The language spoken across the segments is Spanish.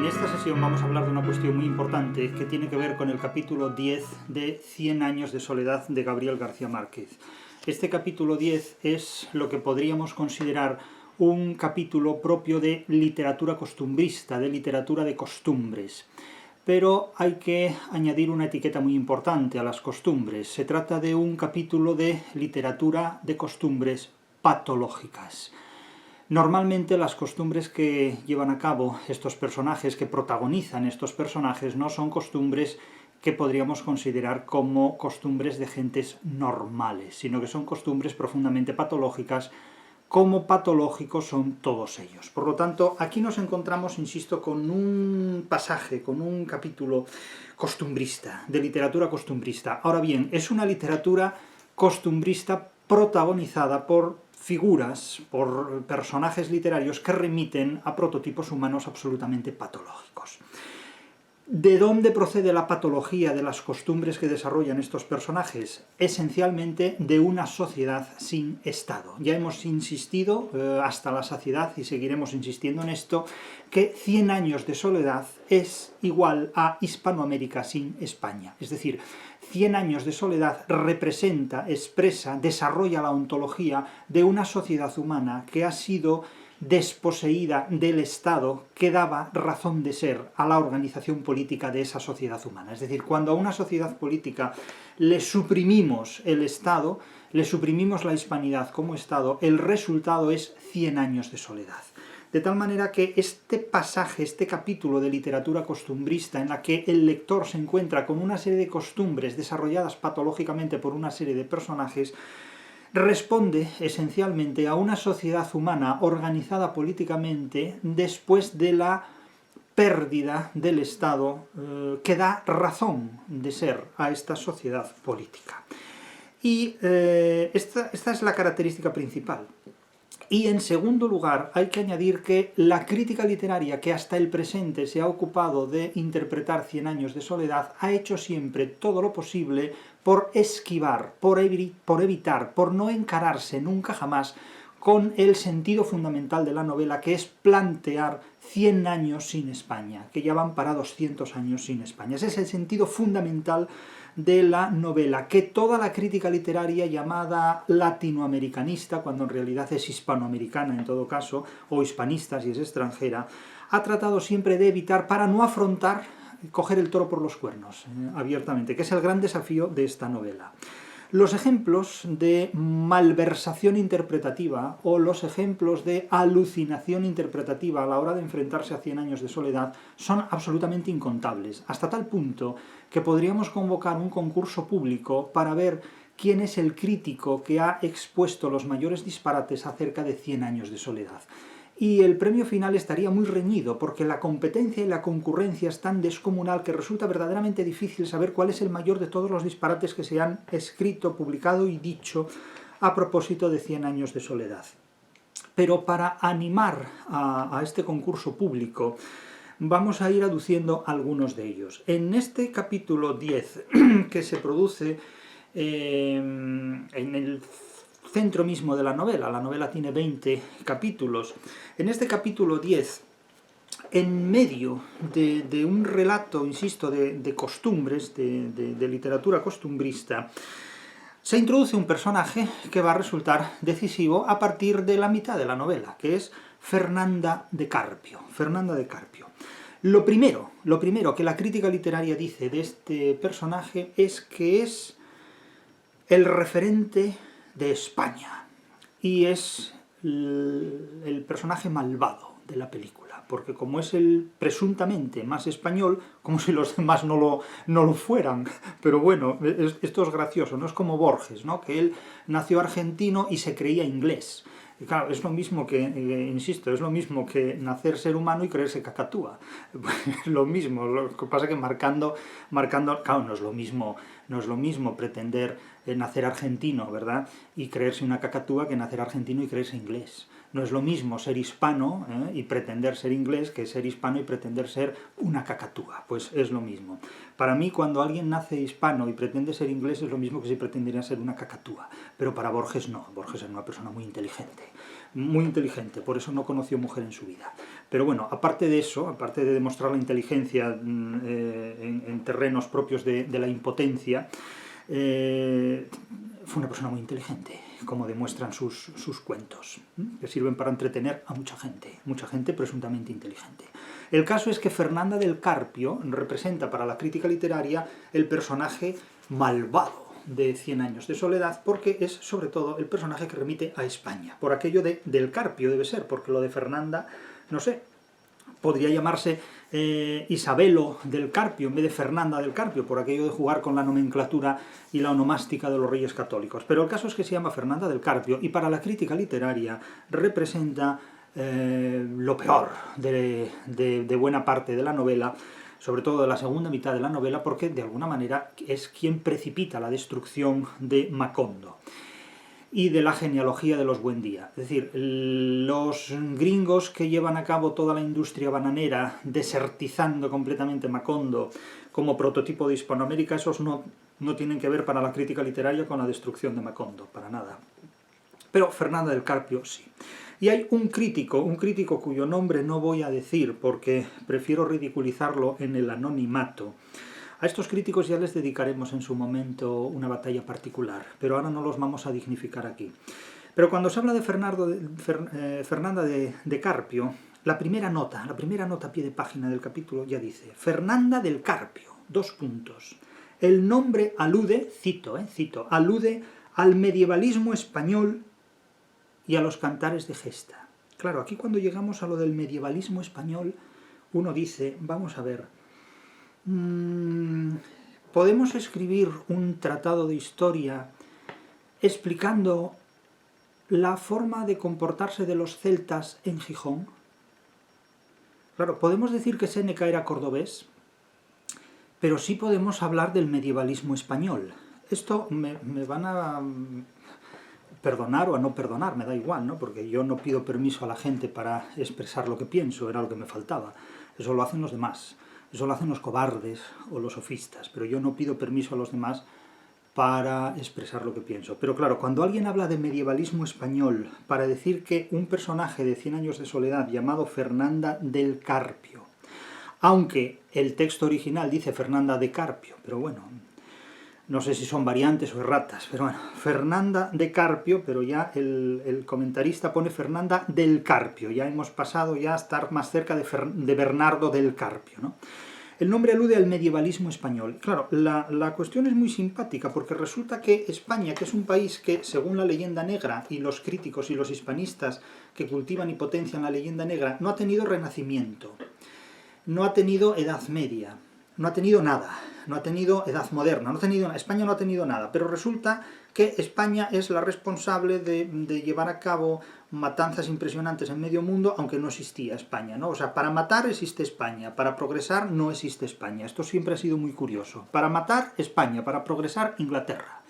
esta sesión vamos a hablar de una cuestión muy importante que tiene que ver con el capítulo 10 de 100 años de soledad de Gabriel García Márquez. Este capítulo 10 es lo que podríamos considerar un capítulo propio de literatura costumbrista, de literatura de costumbres. Pero hay que añadir una etiqueta muy importante a las costumbres. Se trata de un capítulo de literatura de costumbres patológicas. Normalmente las costumbres que llevan a cabo estos personajes, que protagonizan estos personajes, no son costumbres que podríamos considerar como costumbres de gentes normales, sino que son costumbres profundamente patológicas, como patológicos son todos ellos. Por lo tanto, aquí nos encontramos, insisto, con un pasaje, con un capítulo costumbrista, de literatura costumbrista. Ahora bien, es una literatura costumbrista protagonizada por figuras, por personajes literarios que remiten a prototipos humanos absolutamente patológicos. ¿De dónde procede la patología de las costumbres que desarrollan estos personajes? Esencialmente de una sociedad sin Estado. Ya hemos insistido hasta la saciedad, y seguiremos insistiendo en esto, que 100 años de soledad es igual a Hispanoamérica sin España. Es decir, 100 años de soledad representa, expresa, desarrolla la ontología de una sociedad humana que ha sido desposeída del Estado que daba razón de ser a la organización política de esa sociedad humana. Es decir, cuando a una sociedad política le suprimimos el Estado, le suprimimos la hispanidad como Estado, el resultado es 100 años de soledad. De tal manera que este pasaje, este capítulo de literatura costumbrista en la que el lector se encuentra con una serie de costumbres desarrolladas patológicamente por una serie de personajes, responde esencialmente a una sociedad humana organizada políticamente después de la pérdida del Estado que da razón de ser a esta sociedad política. Y esta es la característica principal. Y en segundo lugar, hay que añadir que la crítica literaria que hasta el presente se ha ocupado de interpretar 100 años de soledad ha hecho siempre todo lo posible por esquivar, por evitar, por no encararse nunca jamás con el sentido fundamental de la novela, que es plantear 100 años sin España, que ya van para 200 años sin España. Ese es el sentido fundamental de la novela, que toda la crítica literaria llamada latinoamericanista, cuando en realidad es hispanoamericana en todo caso, o hispanista si es extranjera, ha tratado siempre de evitar para no afrontar, coger el toro por los cuernos, abiertamente, que es el gran desafío de esta novela. Los ejemplos de malversación interpretativa o los ejemplos de alucinación interpretativa a la hora de enfrentarse a 100 años de soledad son absolutamente incontables, hasta tal punto que podríamos convocar un concurso público para ver quién es el crítico que ha expuesto los mayores disparates acerca de 100 años de soledad. Y el premio final estaría muy reñido, porque la competencia y la concurrencia es tan descomunal que resulta verdaderamente difícil saber cuál es el mayor de todos los disparates que se han escrito, publicado y dicho a propósito de 100 años de soledad. Pero para animar a este concurso público, vamos a ir aduciendo algunos de ellos. En este capítulo 10, que se produce en el centro mismo de la novela tiene 20 capítulos. En este capítulo 10, en medio de un relato, insisto, de costumbres, de literatura costumbrista, se introduce un personaje que va a resultar decisivo a partir de la mitad de la novela, que es Fernanda de Carpio. Fernanda de Carpio. Lo primero que la crítica literaria dice de este personaje es que es el referente de España, y es el personaje malvado de la película, porque como es el presuntamente más español, como si los demás no lo fueran, pero bueno, esto es gracioso, no es como Borges, ¿no? Que él nació argentino y se creía inglés. Y claro, es lo mismo que, insisto, es lo mismo que nacer ser humano y creerse cacatúa. Lo mismo, lo que pasa es que marcando, claro, no es lo mismo pretender nacer argentino, ¿verdad?, y creerse una cacatúa que nacer argentino y creerse inglés. No es lo mismo ser hispano y pretender ser inglés que ser hispano y pretender ser una cacatúa. Pues es lo mismo. Para mí, cuando alguien nace hispano y pretende ser inglés, es lo mismo que si pretendiera ser una cacatúa. Pero para Borges no. Borges era una persona muy inteligente, por eso no conoció mujer en su vida. Pero bueno, aparte de eso, aparte de demostrar la inteligencia en terrenos propios de la impotencia, fue una persona muy inteligente, como demuestran sus cuentos, que sirven para entretener a mucha gente presuntamente inteligente. El caso es que Fernanda del Carpio representa para la crítica literaria el personaje malvado de Cien años de soledad, porque es sobre todo el personaje que remite a España, por aquello del Carpio debe ser, porque lo de Fernanda, no sé, podría llamarse Isabelo del Carpio en vez de Fernanda del Carpio, por aquello de jugar con la nomenclatura y la onomástica de los reyes católicos. Pero el caso es que se llama Fernanda del Carpio y para la crítica literaria representa lo peor de buena parte de la novela, sobre todo de la segunda mitad de la novela, porque de alguna manera es quien precipita la destrucción de Macondo y de la genealogía de los Buendía. Es decir, los gringos que llevan a cabo toda la industria bananera, desertizando completamente Macondo como prototipo de Hispanoamérica, esos no tienen que ver para la crítica literaria con la destrucción de Macondo, para nada. Pero Fernanda del Carpio sí. Y hay un crítico cuyo nombre no voy a decir porque prefiero ridiculizarlo en el anonimato. A estos críticos ya les dedicaremos en su momento una batalla particular, pero ahora no los vamos a dignificar aquí. Pero cuando se habla de Fernanda de Carpio, la primera nota a pie de página del capítulo ya dice: Fernanda del Carpio, : el nombre alude, cito, alude al medievalismo español y a los cantares de gesta. Claro, aquí cuando llegamos a lo del medievalismo español, uno dice, vamos a ver, ¿podemos escribir un tratado de historia explicando la forma de comportarse de los celtas en Gijón? Claro, podemos decir que Séneca era cordobés, pero sí podemos hablar del medievalismo español. Esto me van a perdonar o a no perdonar, me da igual, ¿no? Porque yo no pido permiso a la gente para expresar lo que pienso, era lo que me faltaba. Eso lo hacen los demás. Eso lo hacen los cobardes o los sofistas, pero yo no pido permiso a los demás para expresar lo que pienso. Pero claro, cuando alguien habla de medievalismo español para decir que un personaje de Cien años de soledad llamado Fernanda del Carpio, aunque el texto original dice Fernanda de Carpio, pero bueno, no sé si son variantes o erratas, pero bueno, Fernanda de Carpio, pero ya el comentarista pone Fernanda del Carpio, ya hemos pasado ya a estar más cerca de Bernardo del Carpio, ¿no? El nombre alude al medievalismo español. Claro, la cuestión es muy simpática, porque resulta que España, que es un país que, según la leyenda negra, y los críticos y los hispanistas que cultivan y potencian la leyenda negra, no ha tenido renacimiento, no ha tenido Edad Media, no ha tenido nada, no ha tenido Edad Moderna, España no ha tenido nada, pero resulta que España es la responsable de llevar a cabo matanzas impresionantes en medio mundo, aunque no existía España, ¿no? O sea, para matar existe España, para progresar no existe España. Esto siempre ha sido muy curioso. Para matar, España, para progresar, Inglaterra.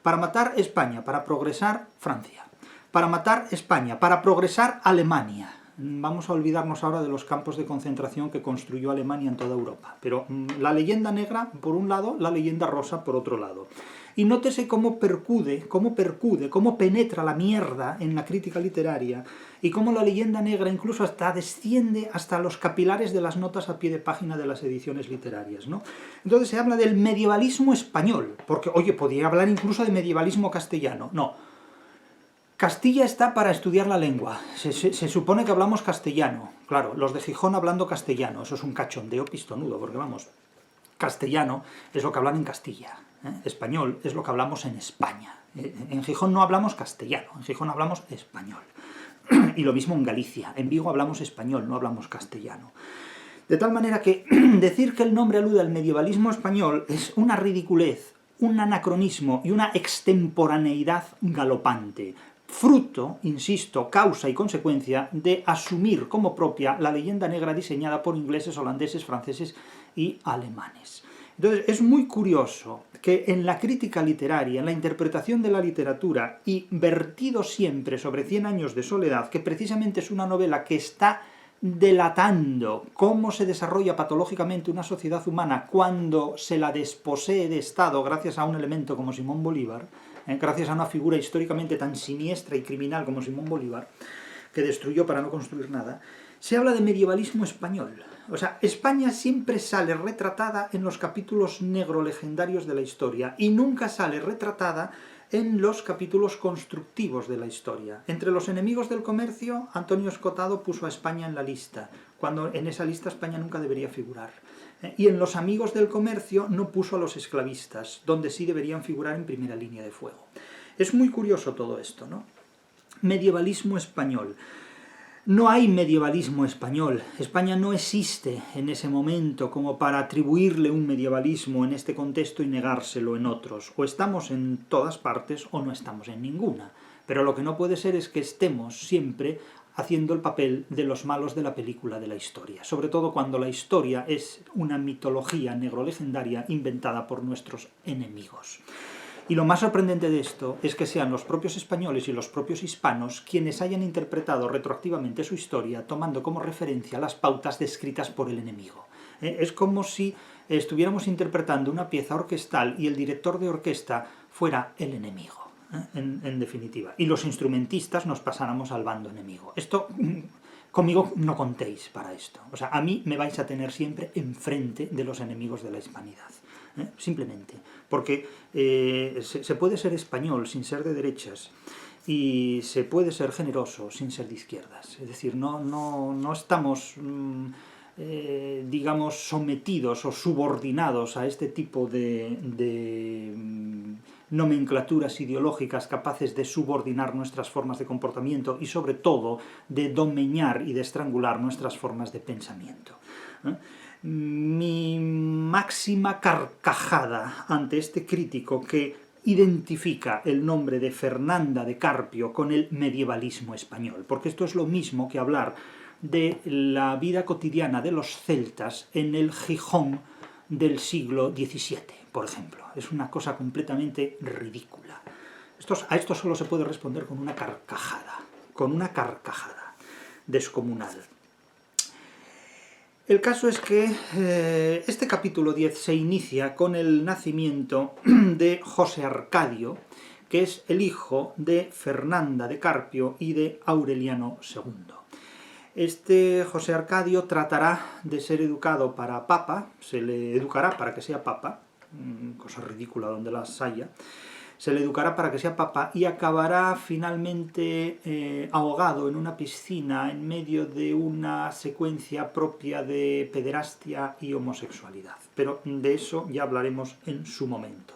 Para matar, España, para progresar, Francia. Para matar, España, para progresar, Alemania. Vamos a olvidarnos ahora de los campos de concentración que construyó Alemania en toda Europa. Pero la leyenda negra, por un lado, la leyenda rosa, por otro lado. Y nótese cómo penetra la mierda en la crítica literaria, y cómo la leyenda negra incluso hasta desciende hasta los capilares de las notas a pie de página de las ediciones literarias, ¿no? Entonces se habla del medievalismo español, porque, oye, podría hablar incluso de medievalismo castellano. No. Castilla está para estudiar la lengua, se supone que hablamos castellano. Claro, los de Gijón hablando castellano, eso es un cachondeo pistonudo, porque vamos, castellano es lo que hablan en Castilla, español es lo que hablamos en España. En Gijón no hablamos castellano, en Gijón hablamos español. Y lo mismo en Galicia, en Vigo hablamos español, no hablamos castellano. De tal manera que decir que el nombre alude al medievalismo español es una ridiculez, un anacronismo y una extemporaneidad galopante. Fruto, insisto, causa y consecuencia de asumir como propia la leyenda negra diseñada por ingleses, holandeses, franceses y alemanes. Entonces, es muy curioso que en la crítica literaria, en la interpretación de la literatura, y vertido siempre sobre 100 años de soledad, que precisamente es una novela que está delatando cómo se desarrolla patológicamente una sociedad humana cuando se la desposee de Estado gracias a un elemento como Simón Bolívar, gracias a una figura históricamente tan siniestra y criminal como Simón Bolívar, que destruyó para no construir nada, se habla de medievalismo español. O sea, España siempre sale retratada en los capítulos negro-legendarios de la historia y nunca sale retratada en los capítulos constructivos de la historia. Entre los enemigos del comercio, Antonio Escotado puso a España en la lista, cuando en esa lista España nunca debería figurar. Y en los amigos del comercio no puso a los esclavistas, donde sí deberían figurar en primera línea de fuego. Es muy curioso todo esto, ¿no? Medievalismo español. No hay medievalismo español. España no existe en ese momento como para atribuirle un medievalismo en este contexto y negárselo en otros. O estamos en todas partes o no estamos en ninguna. Pero lo que no puede ser es que estemos siempre haciendo el papel de los malos de la película de la historia. Sobre todo cuando la historia es una mitología negro-legendaria inventada por nuestros enemigos. Y lo más sorprendente de esto es que sean los propios españoles y los propios hispanos quienes hayan interpretado retroactivamente su historia tomando como referencia las pautas descritas por el enemigo. Es como si estuviéramos interpretando una pieza orquestal y el director de orquesta fuera el enemigo, en definitiva. Y los instrumentistas nos pasáramos al bando enemigo. Esto, conmigo no contéis para esto. O sea, a mí me vais a tener siempre enfrente de los enemigos de la hispanidad. Simplemente, porque se puede ser español sin ser de derechas y se puede ser generoso sin ser de izquierdas. Es decir, no estamos, digamos, sometidos o subordinados a este tipo de nomenclaturas ideológicas capaces de subordinar nuestras formas de comportamiento y sobre todo de domeñar y de estrangular nuestras formas de pensamiento. Mi máxima carcajada ante este crítico que identifica el nombre de Fernanda de Carpio con el medievalismo español, porque esto es lo mismo que hablar de la vida cotidiana de los celtas en el Gijón del siglo XVII, por ejemplo. Es una cosa completamente ridícula. A esto solo se puede responder con una carcajada descomunal. El caso es que este capítulo 10 se inicia con el nacimiento de José Arcadio, que es el hijo de Fernanda de Carpio y de Aureliano II. Este José Arcadio tratará de ser educado para papa, se le educará para que sea papa, cosa ridícula donde las haya, se le educará para que sea papa y acabará finalmente ahogado en una piscina en medio de una secuencia propia de pederastia y homosexualidad. Pero de eso ya hablaremos en su momento.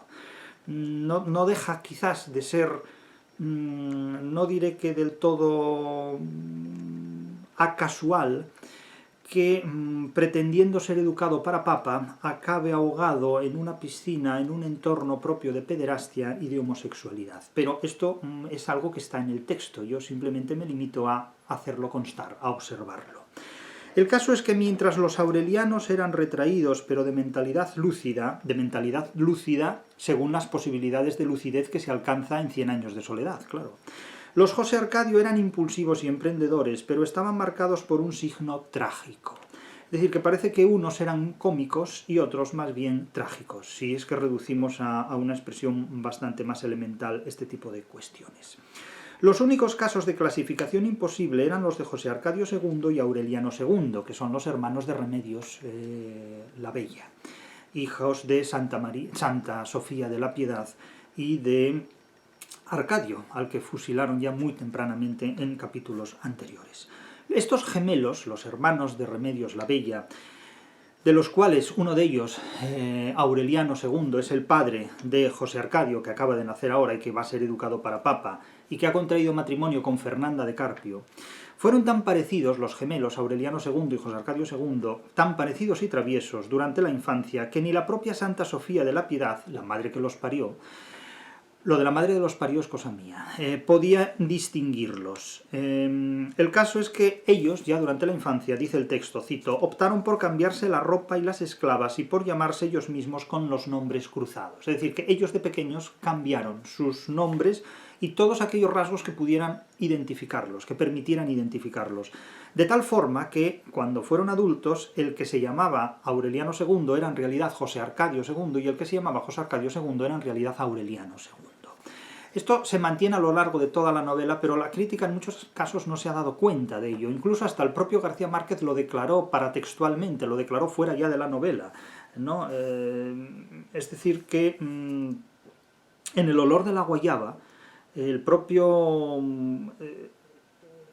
No deja quizás de ser, no diré que del todo acasual, que pretendiendo ser educado para papa, acabe ahogado en una piscina, en un entorno propio de pederastia y de homosexualidad. Pero esto es algo que está en el texto, yo simplemente me limito a hacerlo constar, a observarlo. El caso es que mientras los aurelianos eran retraídos, pero de mentalidad lúcida según las posibilidades de lucidez que se alcanza en 100 años de soledad, claro. Los José Arcadio eran impulsivos y emprendedores, pero estaban marcados por un signo trágico. Es decir, que parece que unos eran cómicos y otros más bien trágicos, si es que reducimos a una expresión bastante más elemental este tipo de cuestiones. Los únicos casos de clasificación imposible eran los de José Arcadio II y Aureliano II, que son los hermanos de Remedios la Bella, hijos de Santa Sofía de la Piedad y de Arcadio, al que fusilaron ya muy tempranamente en capítulos anteriores. Estos gemelos, los hermanos de Remedios la Bella, de los cuales uno de ellos, Aureliano II, es el padre de José Arcadio, que acaba de nacer ahora y que va a ser educado para papa, y que ha contraído matrimonio con Fernanda de Carpio, fueron tan parecidos los gemelos Aureliano II y José Arcadio II, tan parecidos y traviesos durante la infancia, que ni la propia Santa Sofía de la Piedad, la madre que los parió, Lo de la madre de los parió es cosa mía. Podía distinguirlos. El caso es que ellos, ya durante la infancia, dice el texto, cito, optaron por cambiarse la ropa y las esclavas y por llamarse ellos mismos con los nombres cruzados. Es decir, que ellos de pequeños cambiaron sus nombres y todos aquellos rasgos que pudieran identificarlos, que permitieran identificarlos. De tal forma que, cuando fueron adultos, el que se llamaba Aureliano II era en realidad José Arcadio II y el que se llamaba José Arcadio II era en realidad Aureliano II. Esto se mantiene a lo largo de toda la novela, pero la crítica en muchos casos no se ha dado cuenta de ello. Incluso hasta el propio García Márquez lo declaró paratextualmente, lo declaró fuera ya de la novela, ¿no? Es decir, que en El olor de la guayaba, el propio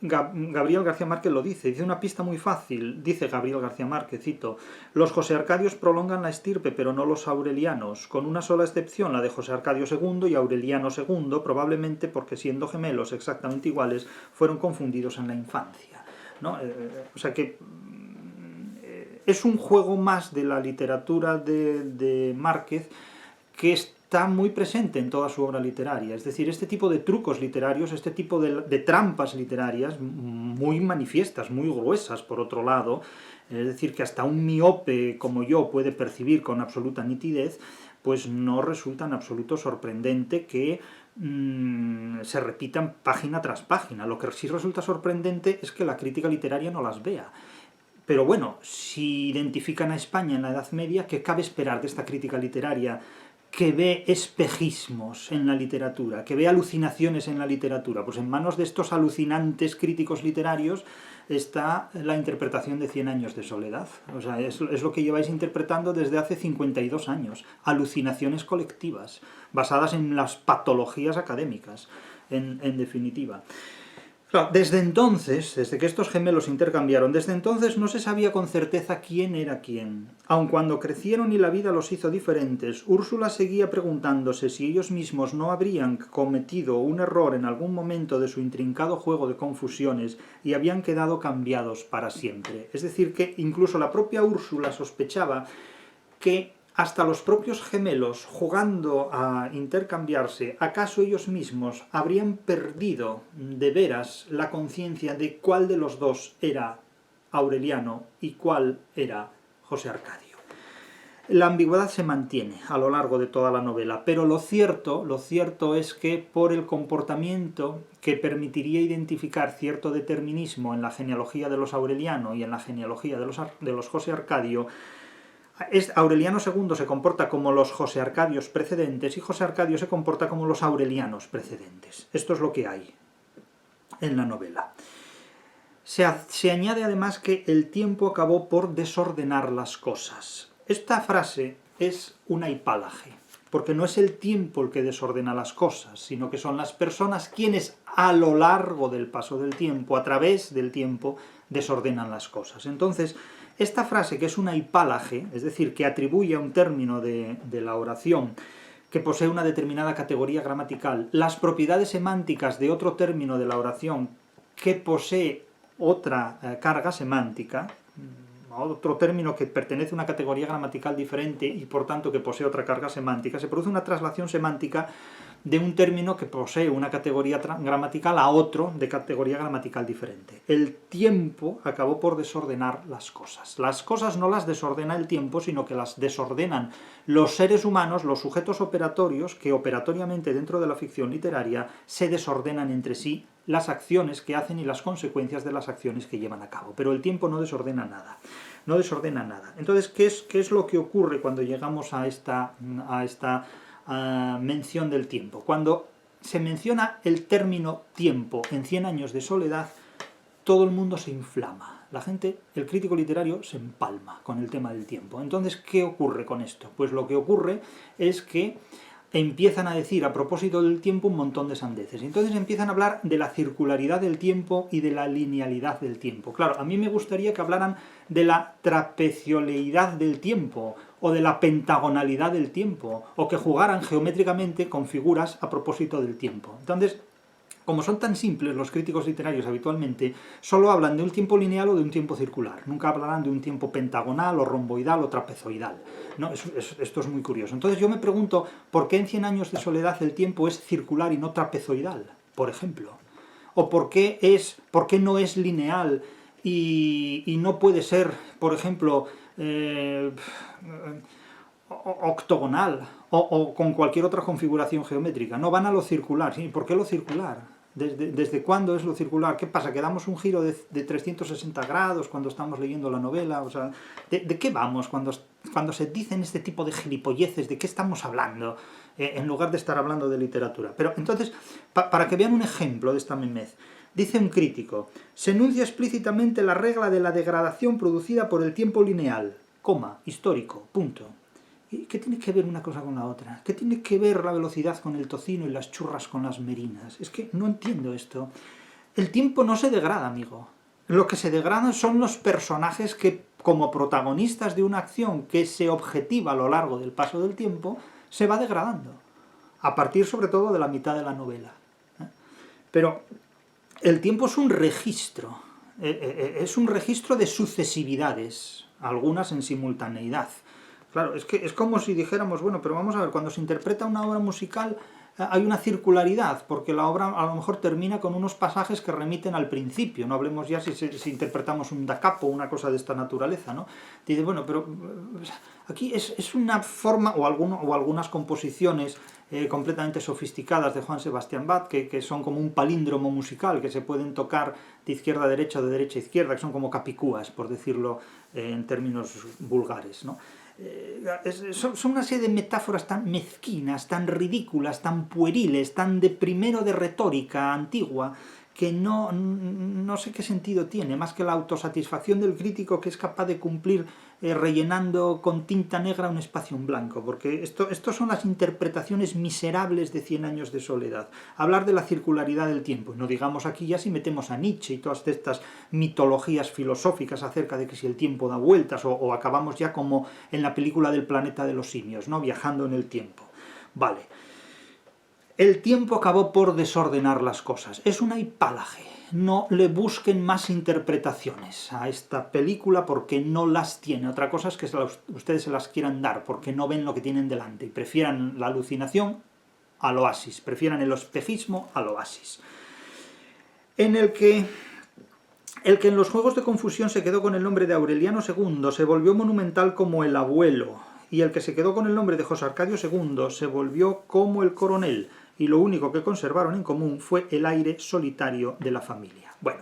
Gabriel García Márquez lo dice una pista muy fácil, dice Gabriel García Márquez, cito, los José Arcadios prolongan la estirpe, pero no los aurelianos, con una sola excepción, la de José Arcadio II y Aureliano II, probablemente porque siendo gemelos exactamente iguales, fueron confundidos en la infancia, ¿no? O sea que es un juego más de la literatura de Márquez que está muy presente en toda su obra literaria. Es decir, este tipo de trucos literarios, este tipo de trampas literarias, muy manifiestas, muy gruesas, por otro lado, es decir, que hasta un miope como yo puede percibir con absoluta nitidez, pues no resulta en absoluto sorprendente que se repitan página tras página. Lo que sí resulta sorprendente es que la crítica literaria no las vea. Pero bueno, si identifican a España en la Edad Media, ¿qué cabe esperar de esta crítica literaria que ve espejismos en la literatura, que ve alucinaciones en la literatura? Pues en manos de estos alucinantes críticos literarios está la interpretación de 100 años de soledad. O sea, es lo que lleváis interpretando desde hace 52 años. Alucinaciones colectivas, basadas en las patologías académicas, en definitiva. Claro, desde entonces, desde que estos gemelos intercambiaron, desde entonces no se sabía con certeza quién era quién. Aun cuando crecieron y la vida los hizo diferentes, Úrsula seguía preguntándose si ellos mismos no habrían cometido un error en algún momento de su intrincado juego de confusiones y habían quedado cambiados para siempre. Es decir, que incluso la propia Úrsula sospechaba que hasta los propios gemelos, jugando a intercambiarse, ¿acaso ellos mismos habrían perdido de veras la conciencia de cuál de los dos era Aureliano y cuál era José Arcadio? La ambigüedad se mantiene a lo largo de toda la novela, pero lo cierto es que por el comportamiento que permitiría identificar cierto determinismo en la genealogía de los Aureliano y en la genealogía de los José Arcadio, Aureliano II se comporta como los José Arcadios precedentes y José Arcadio se comporta como los Aurelianos precedentes. Esto es lo que hay en la novela. Se añade además que el tiempo acabó por desordenar las cosas. Esta frase es una hipálaje, porque no es el tiempo el que desordena las cosas, sino que son las personas quienes a lo largo del paso del tiempo, a través del tiempo, desordenan las cosas. Entonces, esta frase, que es una hipálaje, es decir, que atribuye a un término de la oración que posee una determinada categoría gramatical las propiedades semánticas de otro término de la oración que posee otra carga semántica, otro término que pertenece a una categoría gramatical diferente y por tanto que posee otra carga semántica, se produce una traslación semántica de un término que posee una categoría gramatical a otro de categoría gramatical diferente. El tiempo acabó por desordenar las cosas. Las cosas no las desordena el tiempo, sino que las desordenan los seres humanos, los sujetos operatorios, que operatoriamente dentro de la ficción literaria se desordenan entre sí las acciones que hacen y las consecuencias de las acciones que llevan a cabo. Pero el tiempo no desordena nada. No desordena nada. Entonces, ¿qué es lo que ocurre cuando llegamos a esta mención del tiempo? Cuando se menciona el término tiempo en 100 años de soledad, todo el mundo se inflama. La gente, el crítico literario, se empalma con el tema del tiempo. Entonces, ¿qué ocurre con esto? Pues lo que ocurre es que empiezan a decir a propósito del tiempo un montón de sandeces. Entonces empiezan a hablar de la circularidad del tiempo y de la linealidad del tiempo. Claro, a mí me gustaría que hablaran de la trapecioleidad del tiempo, o de la pentagonalidad del tiempo, o que jugaran geométricamente con figuras a propósito del tiempo. Entonces, como son tan simples los críticos literarios habitualmente, solo hablan de un tiempo lineal o de un tiempo circular. Nunca hablarán de un tiempo pentagonal o romboidal o trapezoidal. ¿No? Esto es muy curioso. Entonces yo me pregunto, ¿por qué en 100 años de soledad el tiempo es circular y no trapezoidal, por ejemplo? ¿O por qué no es lineal y no puede ser, por ejemplo, octogonal o con cualquier otra configuración geométrica? No van a lo circular. ¿Sí? ¿Por qué lo circular? ¿Desde cuándo es lo circular? ¿Qué pasa? ¿Que damos un giro de 360 grados cuando estamos leyendo la novela? O sea, ¿de qué vamos cuando se dicen este tipo de gilipolleces? ¿De qué estamos hablando? En lugar de estar hablando de literatura. Pero entonces, para que vean un ejemplo de esta memez, dice un crítico: se enuncia explícitamente la regla de la degradación producida por el tiempo lineal, coma, histórico, punto. ¿Y qué tiene que ver una cosa con la otra? ¿Qué tiene que ver la velocidad con el tocino y las churras con las merinas? Es que no entiendo esto. El tiempo no se degrada, amigo. Lo que se degrada son los personajes que, como protagonistas de una acción que se objetiva a lo largo del paso del tiempo, se va degradando. A partir, sobre todo, de la mitad de la novela. Pero el tiempo es un registro. Es un registro de sucesividades, algunas en simultaneidad. Claro, es que es como si dijéramos, bueno, pero vamos a ver, cuando se interpreta una obra musical hay una circularidad, porque la obra a lo mejor termina con unos pasajes que remiten al principio, no hablemos ya si interpretamos un da capo o una cosa de esta naturaleza, ¿no? Dice, bueno, pero aquí es una forma, o algunas composiciones completamente sofisticadas de Juan Sebastián Bach, que son como un palíndromo musical, que se pueden tocar de izquierda a derecha o de derecha a izquierda, que son como capicúas, por decirlo en términos vulgares, ¿no? Son una serie de metáforas tan mezquinas, tan ridículas, tan pueriles, tan de primero de retórica antigua, que no sé qué sentido tiene, más que la autosatisfacción del crítico que es capaz de cumplir rellenando con tinta negra un espacio en blanco, porque estos son las interpretaciones miserables de 100 años de soledad. Hablar de la circularidad del tiempo, no digamos aquí ya si metemos a Nietzsche y todas estas mitologías filosóficas acerca de que si el tiempo da vueltas, o acabamos ya como en la película del planeta de los simios, ¿no? Viajando en el tiempo. Vale. El tiempo acabó por desordenar las cosas. Es una hipálaje. No le busquen más interpretaciones a esta película porque no las tiene. Otra cosa es que ustedes se las quieran dar porque no ven lo que tienen delante y prefieran la alucinación al oasis, prefieran el espejismo al oasis. El que en los juegos de confusión se quedó con el nombre de Aureliano II se volvió monumental como el abuelo, y el que se quedó con el nombre de José Arcadio II se volvió como el coronel, y lo único que conservaron en común fue el aire solitario de la familia. Bueno,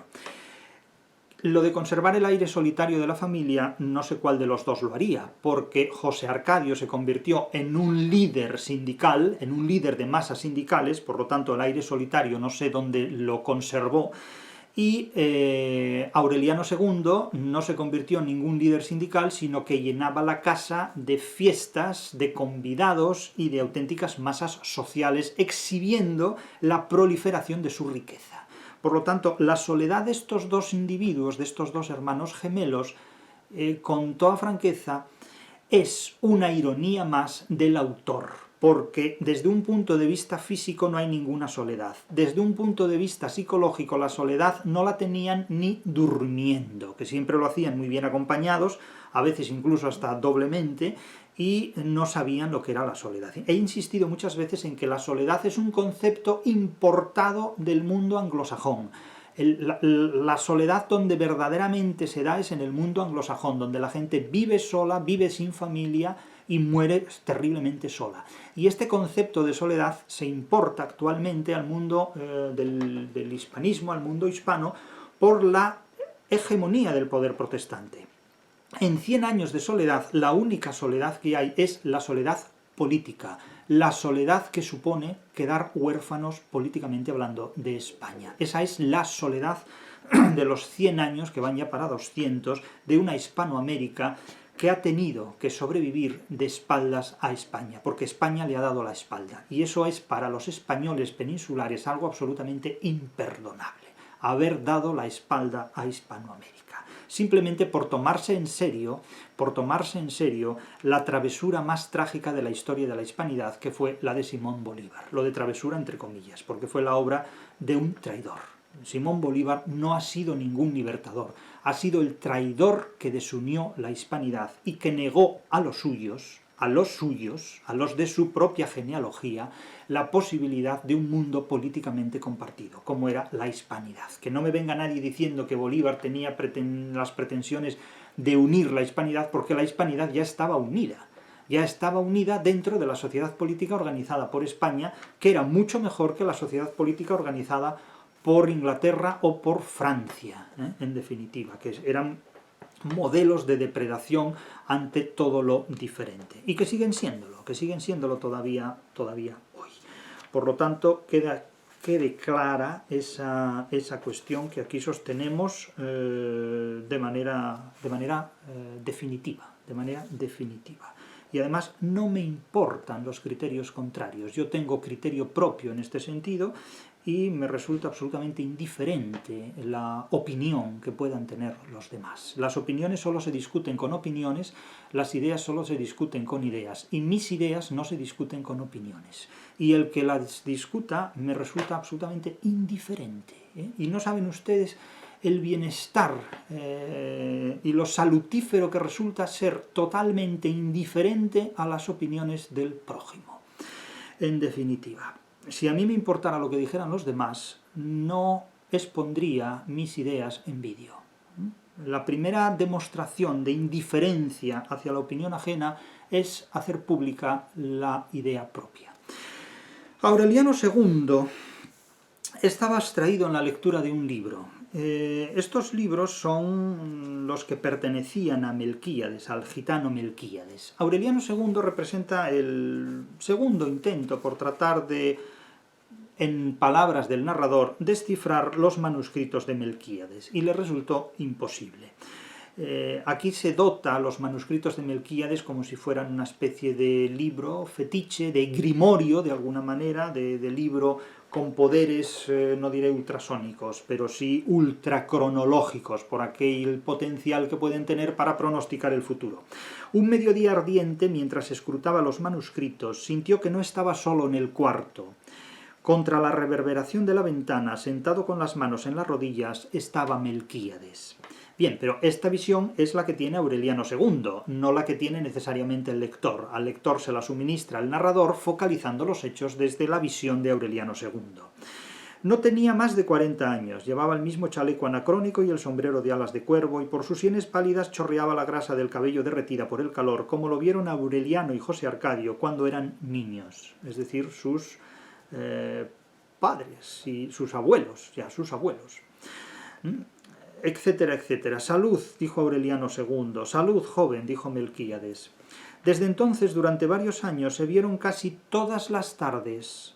lo de conservar el aire solitario de la familia, no sé cuál de los dos lo haría, porque José Arcadio se convirtió en un líder sindical, en un líder de masas sindicales, por lo tanto el aire solitario no sé dónde lo conservó, y Aureliano II no se convirtió en ningún líder sindical, sino que llenaba la casa de fiestas, de convidados y de auténticas masas sociales, exhibiendo la proliferación de su riqueza. Por lo tanto, la soledad de estos dos individuos, de estos dos hermanos gemelos, con toda franqueza, es una ironía más del autor, porque desde un punto de vista físico no hay ninguna soledad. Desde un punto de vista psicológico la soledad no la tenían ni durmiendo, que siempre lo hacían muy bien acompañados, a veces incluso hasta doblemente, y no sabían lo que era la soledad. He insistido muchas veces en que la soledad es un concepto importado del mundo anglosajón. La soledad donde verdaderamente se da es en el mundo anglosajón, donde la gente vive sola, vive sin familia y muere terriblemente sola. Y este concepto de soledad se importa actualmente al mundo del hispanismo, al mundo hispano, por la hegemonía del poder protestante. En 100 años de soledad, la única soledad que hay es la soledad política, la soledad que supone quedar huérfanos políticamente hablando de España. Esa es la soledad de los 100 años, que van ya para 200, de una Hispanoamérica que ha tenido que sobrevivir de espaldas a España, porque España le ha dado la espalda. Y eso es para los españoles peninsulares algo absolutamente imperdonable, haber dado la espalda a Hispanoamérica. simplemente por tomarse en serio la travesura más trágica de la historia de la hispanidad, que fue la de Simón Bolívar. Lo de travesura entre comillas, porque fue la obra de un traidor. Simón Bolívar no ha sido ningún libertador, ha sido el traidor que desunió la hispanidad y que negó a los suyos, a los de su propia genealogía, la posibilidad de un mundo políticamente compartido, como era la hispanidad. Que no me venga nadie diciendo que Bolívar tenía las pretensiones de unir la hispanidad, porque la hispanidad ya estaba unida dentro de la sociedad política organizada por España, que era mucho mejor que la sociedad política organizada por Inglaterra o por Francia, en definitiva, que eran modelos de depredación ante todo lo diferente, y que siguen siéndolo todavía hoy. Por lo tanto, quede clara esa cuestión que aquí sostenemos de manera definitiva. Y además no me importan los criterios contrarios. Yo tengo criterio propio en este sentido y me resulta absolutamente indiferente la opinión que puedan tener los demás. Las opiniones solo se discuten con opiniones, las ideas solo se discuten con ideas, y mis ideas no se discuten con opiniones. Y el que las discuta me resulta absolutamente indiferente. Y no saben ustedes el bienestar y lo salutífero que resulta ser totalmente indiferente a las opiniones del prójimo. En definitiva, si a mí me importara lo que dijeran los demás, no expondría mis ideas en vídeo. La primera demostración de indiferencia hacia la opinión ajena es hacer pública la idea propia. Aureliano II estaba abstraído en la lectura de un libro. Estos libros son los que pertenecían a Melquíades, al gitano Melquíades. Aureliano II representa el segundo intento por tratar de, en palabras del narrador, descifrar los manuscritos de Melquíades, y le resultó imposible. Aquí se dota a los manuscritos de Melquíades como si fueran una especie de libro fetiche, de grimorio, de alguna manera, de libro con poderes, no diré ultrasónicos, pero sí ultracronológicos, por aquel potencial que pueden tener para pronosticar el futuro. Un mediodía ardiente, mientras escrutaba los manuscritos, sintió que no estaba solo en el cuarto. Contra la reverberación de la ventana, sentado con las manos en las rodillas, estaba Melquíades. Bien, pero esta visión es la que tiene Aureliano II, no la que tiene necesariamente el lector. Al lector se la suministra el narrador, focalizando los hechos desde la visión de Aureliano II. No tenía más de 40 años, llevaba el mismo chaleco anacrónico y el sombrero de alas de cuervo, y por sus sienes pálidas chorreaba la grasa del cabello derretida por el calor, como lo vieron Aureliano y José Arcadio cuando eran niños, es decir, sus padres y sus abuelos, etcétera, etcétera. «Salud», dijo Aureliano II. «Salud, joven», dijo Melquíades. Desde entonces, durante varios años, se vieron casi todas las tardes.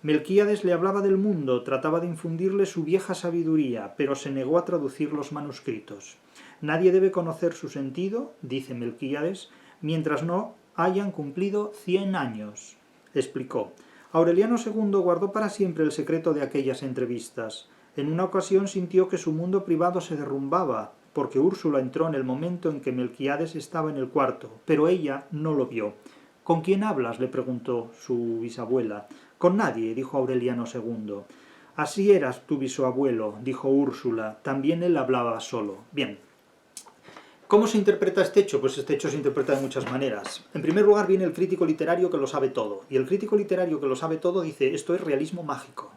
Melquíades le hablaba del mundo, trataba de infundirle su vieja sabiduría, pero se negó a traducir los manuscritos. «Nadie debe conocer su sentido», dice Melquíades, «mientras no hayan cumplido 100 años», explicó. Aureliano II guardó para siempre el secreto de aquellas entrevistas. En una ocasión sintió que su mundo privado se derrumbaba, porque Úrsula entró en el momento en que Melquíades estaba en el cuarto, pero ella no lo vio. «¿Con quién hablas?», le preguntó su bisabuela. «Con nadie», dijo Aureliano II. «Así eras tu bisabuelo», dijo Úrsula, «también él hablaba solo». Bien. ¿Cómo se interpreta este hecho? Pues este hecho se interpreta de muchas maneras. En primer lugar viene el crítico literario que lo sabe todo, y el crítico literario que lo sabe todo dice, esto es realismo mágico.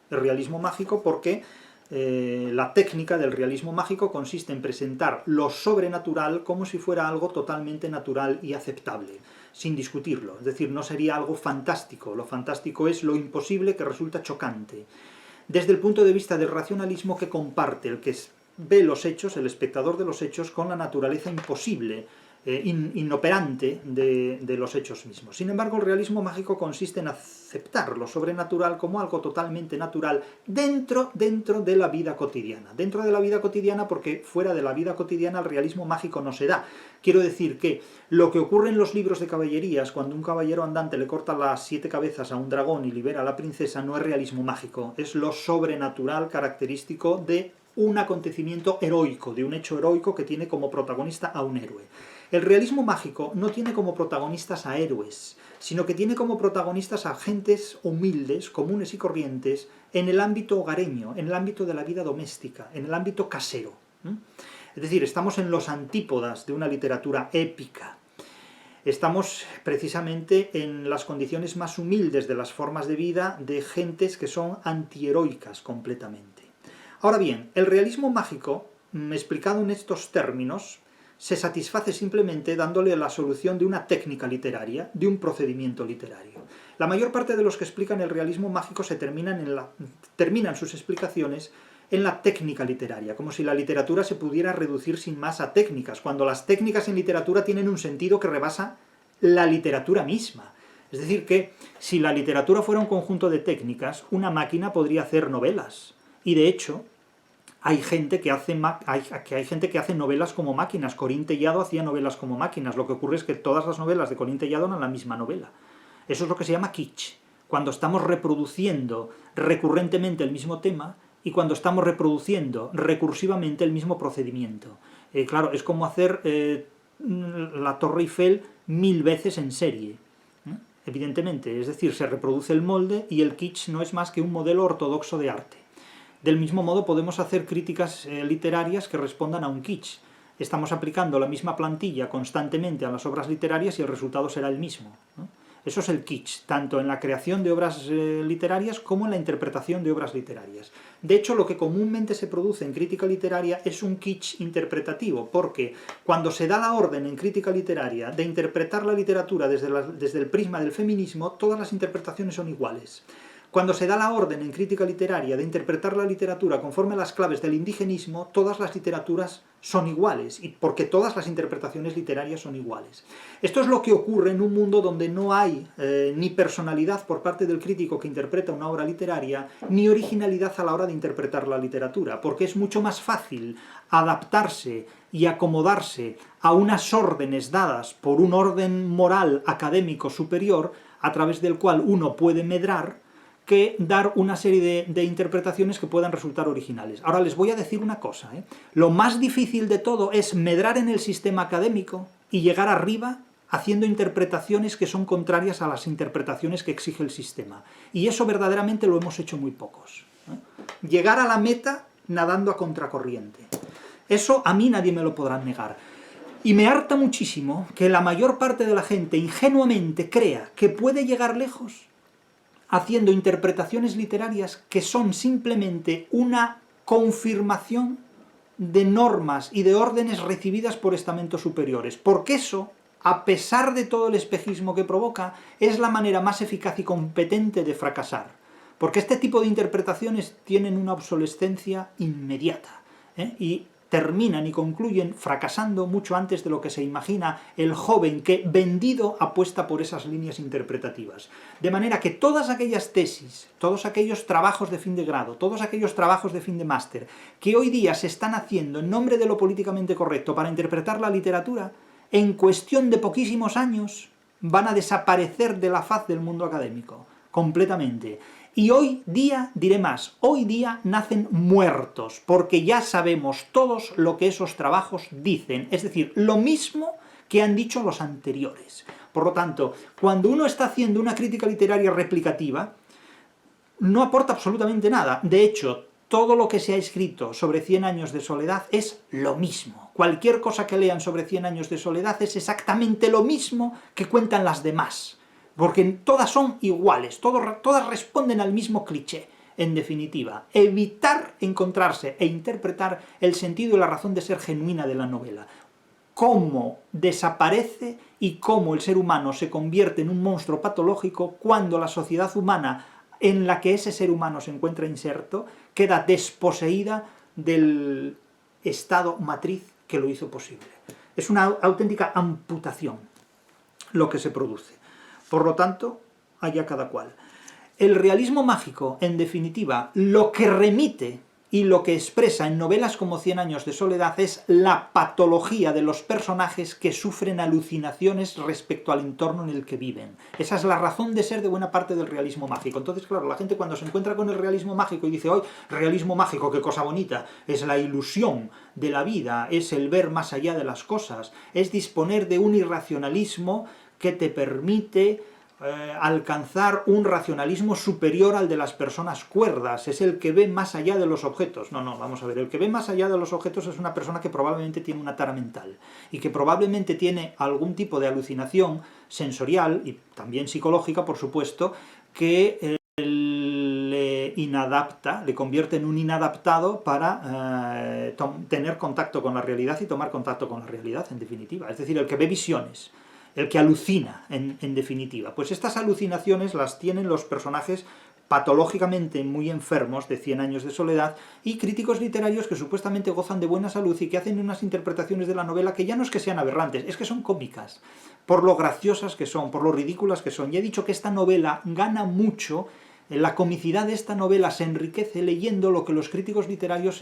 El realismo mágico porque la técnica del realismo mágico consiste en presentar lo sobrenatural como si fuera algo totalmente natural y aceptable, sin discutirlo. Es decir, no sería algo fantástico. Lo fantástico es lo imposible que resulta chocante. Desde el punto de vista del racionalismo que comparte, el que ve los hechos, el espectador de los hechos, con la naturaleza imposible, inoperante de los hechos mismos. Sin embargo, el realismo mágico consiste en aceptar lo sobrenatural como algo totalmente natural dentro de la vida cotidiana. Dentro de la vida cotidiana, porque fuera de la vida cotidiana el realismo mágico no se da. Quiero decir que lo que ocurre en los libros de caballerías, cuando un caballero andante le corta las 7 cabezas a un dragón y libera a la princesa, no es realismo mágico, es lo sobrenatural característico de un acontecimiento heroico, de un hecho heroico que tiene como protagonista a un héroe. El realismo mágico no tiene como protagonistas a héroes, sino que tiene como protagonistas a gentes humildes, comunes y corrientes, en el ámbito hogareño, en el ámbito de la vida doméstica, en el ámbito casero. Es decir, estamos en los antípodas de una literatura épica. Estamos precisamente en las condiciones más humildes de las formas de vida de gentes que son antiheroicas completamente. Ahora bien, el realismo mágico, explicado en estos términos, se satisface simplemente dándole la solución de una técnica literaria, de un procedimiento literario. La mayor parte de los que explican el realismo mágico terminan sus explicaciones en la técnica literaria, como si la literatura se pudiera reducir sin más a técnicas, cuando las técnicas en literatura tienen un sentido que rebasa la literatura misma. Es decir, que si la literatura fuera un conjunto de técnicas, una máquina podría hacer novelas, y de hecho hay gente que hace novelas como máquinas. Corín Tellado hacía novelas como máquinas. Lo que ocurre es que todas las novelas de Corín Tellado eran la misma novela. Eso es lo que se llama kitsch. Cuando estamos reproduciendo recurrentemente el mismo tema y cuando estamos reproduciendo recursivamente el mismo procedimiento. Claro, es como hacer la Torre Eiffel 1000 veces en serie. Evidentemente, es decir, se reproduce el molde y el kitsch no es más que un modelo ortodoxo de arte. Del mismo modo podemos hacer críticas literarias que respondan a un kitsch. Estamos aplicando la misma plantilla constantemente a las obras literarias y el resultado será el mismo, ¿no? Eso es el kitsch, tanto en la creación de obras literarias como en la interpretación de obras literarias. De hecho, lo que comúnmente se produce en crítica literaria es un kitsch interpretativo, porque cuando se da la orden en crítica literaria de interpretar la literatura desde el prisma del feminismo, todas las interpretaciones son iguales. Cuando se da la orden en crítica literaria de interpretar la literatura conforme a las claves del indigenismo, todas las literaturas son iguales, y porque todas las interpretaciones literarias son iguales. Esto es lo que ocurre en un mundo donde no hay ni personalidad por parte del crítico que interpreta una obra literaria, ni originalidad a la hora de interpretar la literatura, porque es mucho más fácil adaptarse y acomodarse a unas órdenes dadas por un orden moral académico superior, a través del cual uno puede medrar, que dar una serie de interpretaciones que puedan resultar originales. Ahora les voy a decir una cosa, Lo más difícil de todo es medrar en el sistema académico y llegar arriba haciendo interpretaciones que son contrarias a las interpretaciones que exige el sistema. Y eso verdaderamente lo hemos hecho muy pocos. Llegar a la meta nadando a contracorriente. Eso a mí nadie me lo podrá negar. Y me harta muchísimo que la mayor parte de la gente ingenuamente crea que puede llegar lejos haciendo interpretaciones literarias que son simplemente una confirmación de normas y de órdenes recibidas por estamentos superiores. Porque eso, a pesar de todo el espejismo que provoca, es la manera más eficaz y competente de fracasar. Porque este tipo de interpretaciones tienen una obsolescencia inmediata, y terminan y concluyen fracasando mucho antes de lo que se imagina el joven que, vendido, apuesta por esas líneas interpretativas. De manera que todas aquellas tesis, todos aquellos trabajos de fin de grado, todos aquellos trabajos de fin de máster, que hoy día se están haciendo en nombre de lo políticamente correcto para interpretar la literatura, en cuestión de poquísimos años van a desaparecer de la faz del mundo académico, completamente. Y hoy día, diré más, hoy día nacen muertos, porque ya sabemos todos lo que esos trabajos dicen, es decir, lo mismo que han dicho los anteriores. Por lo tanto, cuando uno está haciendo una crítica literaria replicativa, no aporta absolutamente nada. De hecho, todo lo que se ha escrito sobre 100 años de soledad es lo mismo. Cualquier cosa que lean sobre 100 años de soledad es exactamente lo mismo que cuentan las demás. Porque todas son iguales, todas responden al mismo cliché. En definitiva, evitar encontrarse e interpretar el sentido y la razón de ser genuina de la novela. Cómo desaparece y cómo el ser humano se convierte en un monstruo patológico cuando la sociedad humana en la que ese ser humano se encuentra inserto queda desposeída del estado matriz que lo hizo posible. Es una auténtica amputación lo que se produce. Por lo tanto, allá cada cual. El realismo mágico, en definitiva, lo que remite y lo que expresa en novelas como 100 años de soledad es la patología de los personajes que sufren alucinaciones respecto al entorno en el que viven. Esa es la razón de ser de buena parte del realismo mágico. Entonces, claro, la gente cuando se encuentra con el realismo mágico y dice, ¡ay, realismo mágico, qué cosa bonita! Es la ilusión de la vida, es el ver más allá de las cosas, es disponer de un irracionalismo que te permite alcanzar un racionalismo superior al de las personas cuerdas, es el que ve más allá de los objetos. No, vamos a ver, el que ve más allá de los objetos es una persona que probablemente tiene una tara mental, y que probablemente tiene algún tipo de alucinación sensorial, y también psicológica, por supuesto, que le inadapta, le convierte en un inadaptado para tener contacto con la realidad y tomar contacto con la realidad, en definitiva. Es decir, el que ve visiones, el que alucina, en definitiva. Pues estas alucinaciones las tienen los personajes patológicamente muy enfermos de 100 años de soledad y críticos literarios que supuestamente gozan de buena salud y que hacen unas interpretaciones de la novela que ya no es que sean aberrantes, es que son cómicas, por lo graciosas que son, por lo ridículas que son. Y he dicho que esta novela gana mucho. La comicidad de esta novela se enriquece leyendo lo que los críticos literarios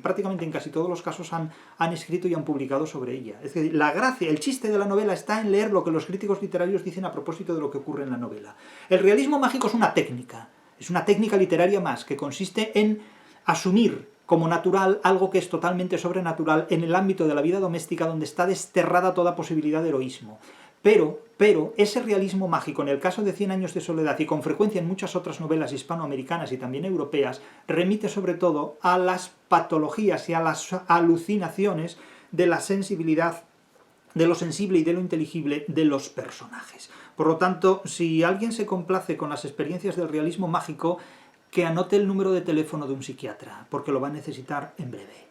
prácticamente en casi todos los casos han escrito y han publicado sobre ella. Es decir, la gracia, el chiste de la novela está en leer lo que los críticos literarios dicen a propósito de lo que ocurre en la novela. El realismo mágico es una técnica literaria más, que consiste en asumir como natural algo que es totalmente sobrenatural en el ámbito de la vida doméstica, donde está desterrada toda posibilidad de heroísmo. Pero ese realismo mágico, en el caso de 100 años de soledad y con frecuencia en muchas otras novelas hispanoamericanas y también europeas, remite sobre todo a las patologías y a las alucinaciones de la sensibilidad, de lo sensible y de lo inteligible de los personajes. Por lo tanto, si alguien se complace con las experiencias del realismo mágico, que anote el número de teléfono de un psiquiatra, porque lo va a necesitar en breve.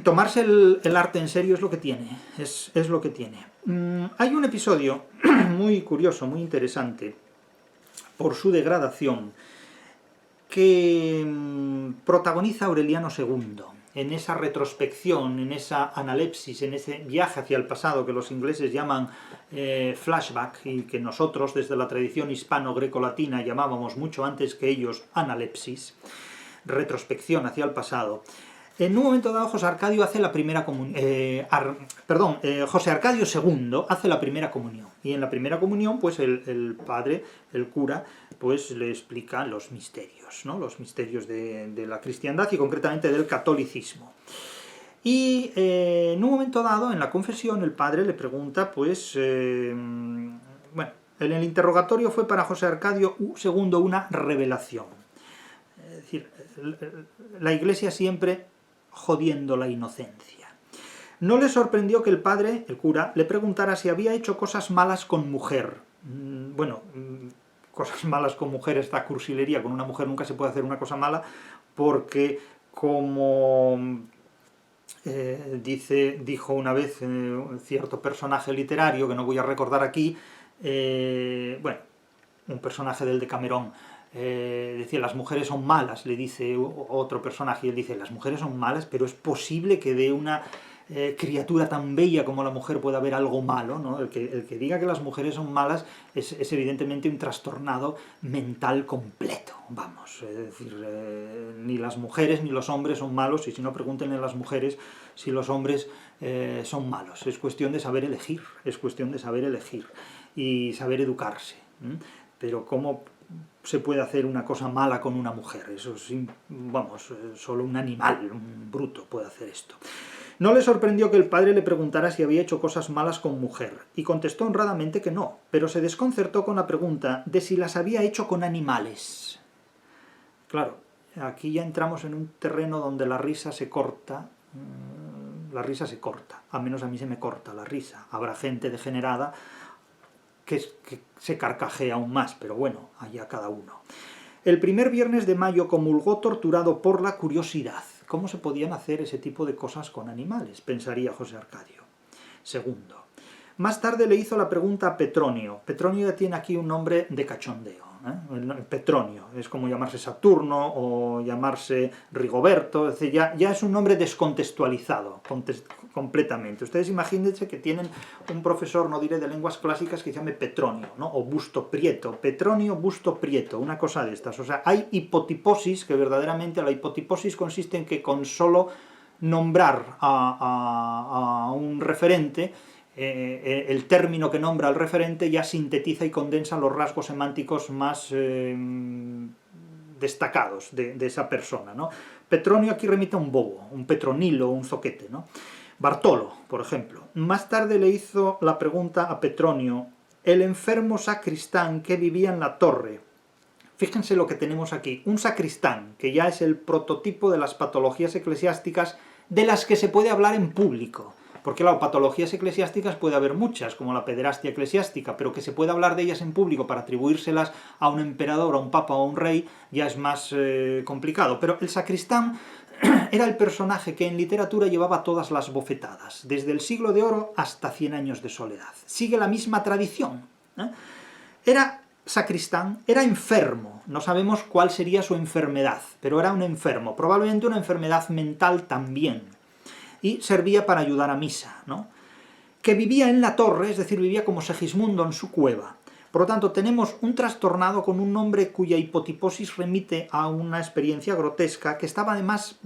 Tomarse el arte en serio es lo que tiene, es lo que tiene. Hay un episodio muy curioso, muy interesante, por su degradación, que protagoniza Aureliano II, en esa retrospección, en esa analepsis, en ese viaje hacia el pasado que los ingleses llaman flashback, y que nosotros desde la tradición hispano-greco-latina llamábamos mucho antes que ellos analepsis, retrospección hacia el pasado. En un momento dado, José Arcadio hace la primera comunión. José Arcadio II hace la primera comunión. Y en la primera comunión, pues el padre, el cura, pues le explica los misterios, ¿no? Los misterios de la cristiandad y concretamente del catolicismo. Y en un momento dado, en la confesión, el padre le pregunta, pues, en el interrogatorio fue para José Arcadio II una revelación. Es decir, la Iglesia siempre jodiendo la inocencia. No le sorprendió que el padre, el cura, le preguntara si había hecho cosas malas con mujer. Cosas malas con mujer, esta cursilería, con una mujer nunca se puede hacer una cosa mala, porque como dijo una vez un cierto personaje literario, que no voy a recordar aquí, un personaje del Decamerón, decía, las mujeres son malas, le dice otro personaje, y él dice, las mujeres son malas, pero es posible que de una criatura tan bella como la mujer pueda haber algo malo, ¿no? El que diga que las mujeres son malas es evidentemente un trastornado mental completo, vamos, es decir, ni las mujeres ni los hombres son malos, y si no, pregúntenle a las mujeres si los hombres son malos. Es cuestión de saber elegir, y saber educarse, pero ¿cómo se puede hacer una cosa mala con una mujer? Eso es, solo un animal, un bruto puede hacer esto. No le sorprendió que el padre le preguntara si había hecho cosas malas con mujer, y contestó honradamente que no, pero se desconcertó con la pregunta de si las había hecho con animales. Claro, aquí ya entramos en un terreno donde la risa se corta, al menos a mí se me corta la risa. Habrá gente degenerada que se carcajea aún más, pero bueno, allá cada uno. El primer viernes de mayo comulgó torturado por la curiosidad. ¿Cómo se podían hacer ese tipo de cosas con animales?, pensaría José Arcadio II. Más tarde le hizo la pregunta a Petronio. Petronio tiene aquí un nombre de cachondeo, Petronio, es como llamarse Saturno o llamarse Rigoberto, es decir, ya es un nombre descontextualizado completamente. Ustedes imagínense que tienen un profesor, no diré de lenguas clásicas, que se llame Petronio, ¿no? O Busto Prieto, Petronio Busto Prieto, una cosa de estas. O sea, hay hipotiposis, que verdaderamente la hipotiposis consiste en que con solo nombrar a un referente, el término que nombra al referente ya sintetiza y condensa los rasgos semánticos más destacados de esa persona, ¿no? Petronio aquí remite a un bobo, un petronilo, un zoquete, ¿no? Bartolo, por ejemplo. Más tarde le hizo la pregunta a Petronio, el enfermo sacristán que vivía en la torre. Fíjense lo que tenemos aquí, un sacristán, que ya es el prototipo de las patologías eclesiásticas de las que se puede hablar en público. Porque, claro, patologías eclesiásticas puede haber muchas, como la pederastia eclesiástica, pero que se pueda hablar de ellas en público para atribuírselas a un emperador, a un papa o a un rey, ya es más complicado. Pero el sacristán era el personaje que en literatura llevaba todas las bofetadas, desde el Siglo de Oro hasta 100 años de soledad. Sigue la misma tradición. Era sacristán, era enfermo, no sabemos cuál sería su enfermedad, pero era un enfermo, probablemente una enfermedad mental también. Y servía para ayudar a misa, ¿no? Que vivía en la torre, es decir, vivía como Segismundo en su cueva. Por lo tanto, tenemos un trastornado con un nombre cuya hipotiposis remite a una experiencia grotesca, que estaba además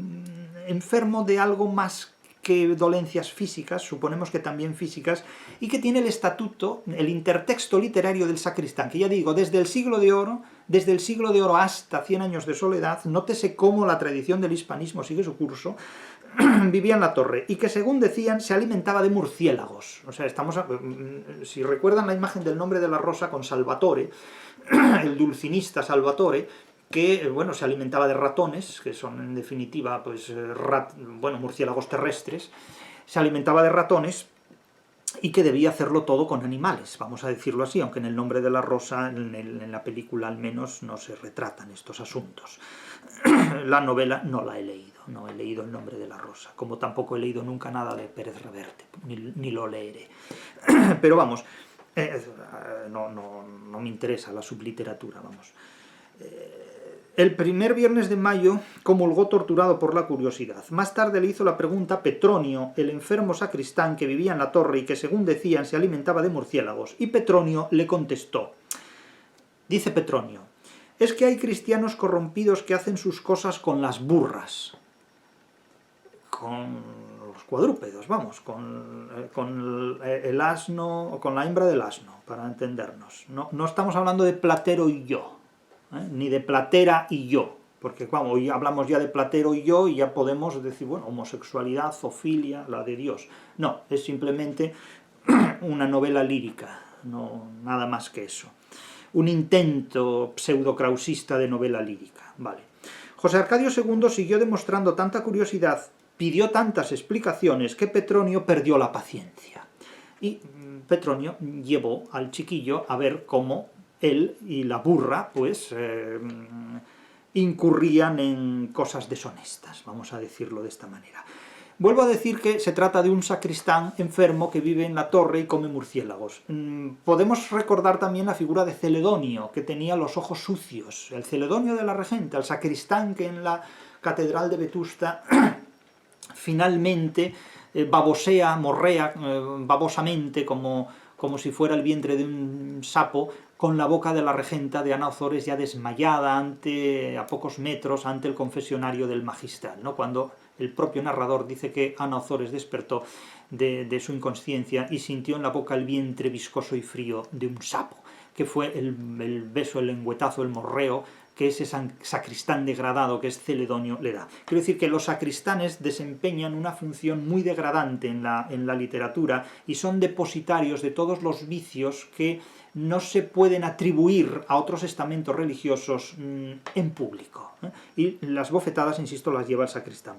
enfermo de algo más que dolencias físicas, suponemos que también físicas, y que tiene el estatuto, el intertexto literario del sacristán, que ya digo, desde el Siglo de Oro hasta 100 años de soledad, nótese cómo la tradición del hispanismo sigue su curso, vivía en la torre, y que según decían se alimentaba de murciélagos. O sea, si recuerdan la imagen del Nombre de la Rosa con Salvatore, el dulcinista Salvatore, que, bueno, se alimentaba de ratones, que son en definitiva, pues, murciélagos terrestres, se alimentaba de ratones, y que debía hacerlo todo con animales, vamos a decirlo así, aunque en El Nombre de la Rosa, en la película al menos, no se retratan estos asuntos. La novela no la he leído, no he leído El Nombre de la Rosa, como tampoco he leído nunca nada de Pérez Reverte, ni lo leeré. Pero vamos, no me interesa la subliteratura, vamos. El primer viernes de mayo comulgó torturado por la curiosidad. Más tarde le hizo la pregunta a Petronio, el enfermo sacristán que vivía en la torre y que, según decían, se alimentaba de murciélagos, y Petronio le contestó. Dice Petronio, es que hay cristianos corrompidos que hacen sus cosas con las burras, con los cuadrúpedos, vamos, con el asno, o con la hembra del asno, para entendernos. No estamos hablando de Platero y yo, ni de Platera y yo, porque hoy hablamos ya de Platero y yo y ya podemos decir, bueno, homosexualidad, zoofilia, la de Dios. No, es simplemente una novela lírica, no nada más que eso. Un intento pseudocrausista de novela lírica, vale. José Arcadio II siguió demostrando tanta curiosidad, pidió tantas explicaciones, que Petronio perdió la paciencia. Y Petronio llevó al chiquillo a ver cómo él y la burra, pues, incurrían en cosas deshonestas, vamos a decirlo de esta manera. Vuelvo a decir que se trata de un sacristán enfermo que vive en la torre y come murciélagos. Podemos recordar también la figura de Celedonio, que tenía los ojos sucios. El Celedonio de la Regenta, el sacristán que en la catedral de Vetusta finalmente babosea, morrea babosamente, como si fuera el vientre de un sapo, con la boca de la regenta de Ana Ozores ya desmayada a pocos metros ante el confesionario del magistral, ¿no? Cuando el propio narrador dice que Ana Ozores despertó de su inconsciencia y sintió en la boca el vientre viscoso y frío de un sapo, que fue el beso, el lengüetazo, el morreo que ese sacristán degradado que es Celedonio le da. Quiero decir que los sacristanes desempeñan una función muy degradante en la literatura y son depositarios de todos los vicios que no se pueden atribuir a otros estamentos religiosos en público. Y las bofetadas, insisto, las lleva el sacristán.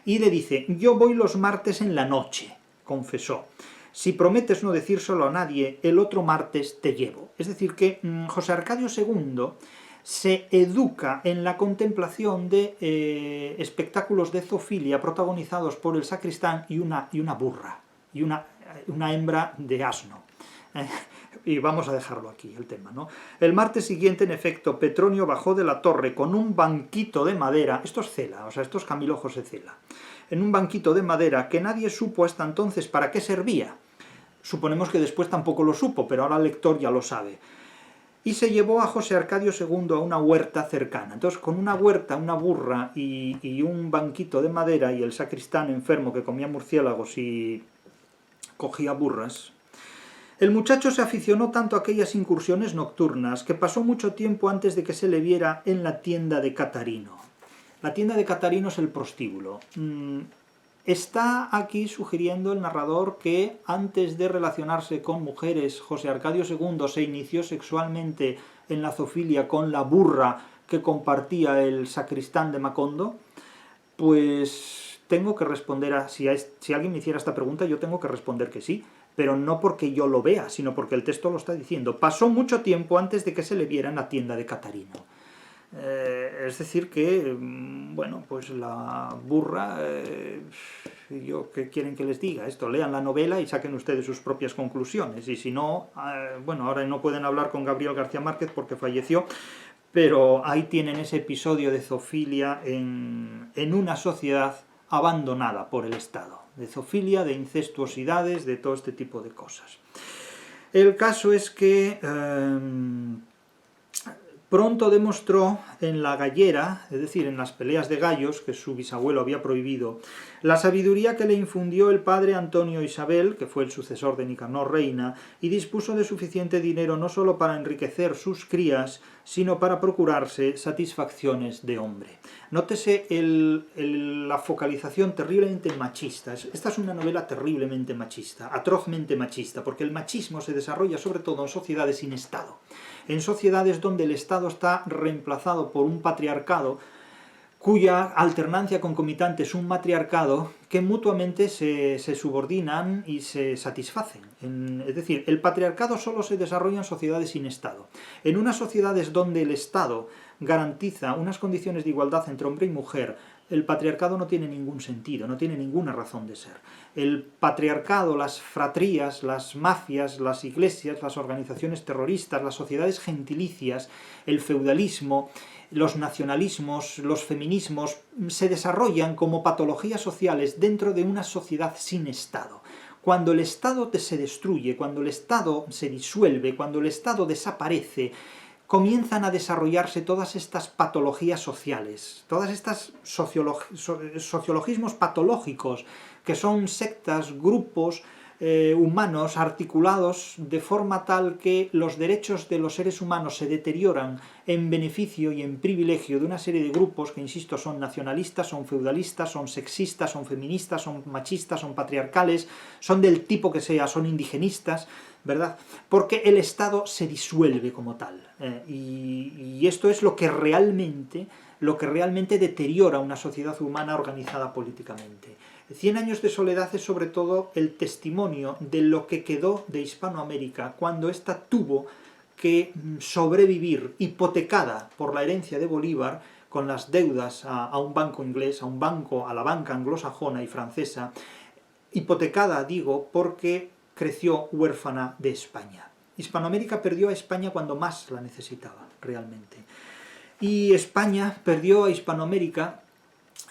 Y le dice, yo voy los martes en la noche, confesó. Si prometes no decírselo a nadie, el otro martes te llevo. Es decir, que José Arcadio II se educa en la contemplación de espectáculos de zoofilia protagonizados por el sacristán y una burra, y una hembra de asno. Y vamos a dejarlo aquí, el tema, ¿no? El martes siguiente, en efecto, Petronio bajó de la torre con un banquito de madera, esto es Cela, o sea, esto es Camilo José Cela, en un banquito de madera que nadie supo hasta entonces para qué servía. Suponemos que después tampoco lo supo, pero ahora el lector ya lo sabe. Y se llevó a José Arcadio II a una huerta cercana. Entonces, con una huerta, una burra y un banquito de madera y el sacristán enfermo que comía murciélagos y cogía burras, el muchacho se aficionó tanto a aquellas incursiones nocturnas que pasó mucho tiempo antes de que se le viera en la tienda de Catarino. La tienda de Catarino es el prostíbulo. Está aquí sugiriendo el narrador que antes de relacionarse con mujeres, José Arcadio II se inició sexualmente en la zoofilia con la burra que compartía el sacristán de Macondo. Pues tengo que responder a... Si alguien me hiciera esta pregunta, yo tengo que responder que sí, pero no porque yo lo vea, sino porque el texto lo está diciendo. Pasó mucho tiempo antes de que se le viera en la tienda de Catarino. Es decir que, bueno, pues la burra, yo qué quieren que les diga, esto, lean la novela y saquen ustedes sus propias conclusiones, y si no, bueno, ahora no pueden hablar con Gabriel García Márquez porque falleció, pero ahí tienen ese episodio de zoofilia en una sociedad abandonada por el Estado, de zoofilia, de incestuosidades, de todo este tipo de cosas. El caso es que pronto demostró en la gallera, es decir, en las peleas de gallos, que su bisabuelo había prohibido, la sabiduría que le infundió el padre Antonio Isabel, que fue el sucesor de Nicanor Reina, y dispuso de suficiente dinero no solo para enriquecer sus crías, sino para procurarse satisfacciones de hombre. Nótese la focalización terriblemente machista. Esta es una novela terriblemente machista, atrozmente machista, porque el machismo se desarrolla sobre todo en sociedades sin Estado, en sociedades donde el Estado está reemplazado por un patriarcado, cuya alternancia concomitante es un matriarcado que mutuamente se subordinan y se satisfacen. Es decir, el patriarcado solo se desarrolla en sociedades sin Estado. En unas sociedades donde el Estado garantiza unas condiciones de igualdad entre hombre y mujer, el patriarcado no tiene ningún sentido, no tiene ninguna razón de ser. El patriarcado, las fratrías, las mafias, las iglesias, las organizaciones terroristas, las sociedades gentilicias, el feudalismo, los nacionalismos, los feminismos, se desarrollan como patologías sociales dentro de una sociedad sin Estado. Cuando el Estado se destruye, cuando el Estado se disuelve, cuando el Estado desaparece, comienzan a desarrollarse todas estas patologías sociales, todas estas sociologismos patológicos, que son sectas, grupos humanos articulados de forma tal que los derechos de los seres humanos se deterioran en beneficio y en privilegio de una serie de grupos que, insisto, son nacionalistas, son feudalistas, son sexistas, son feministas, son machistas, son patriarcales, son del tipo que sea, son indigenistas, ¿verdad? Porque el Estado se disuelve como tal. Y esto es lo que realmente deteriora una sociedad humana organizada políticamente. 100 años de soledad es sobre todo el testimonio de lo que quedó de Hispanoamérica cuando ésta tuvo que sobrevivir hipotecada por la herencia de Bolívar, con las deudas a un banco inglés, a la banca anglosajona y francesa, hipotecada, digo, porque creció huérfana de España. Hispanoamérica perdió a España cuando más la necesitaba, realmente. Y España perdió a Hispanoamérica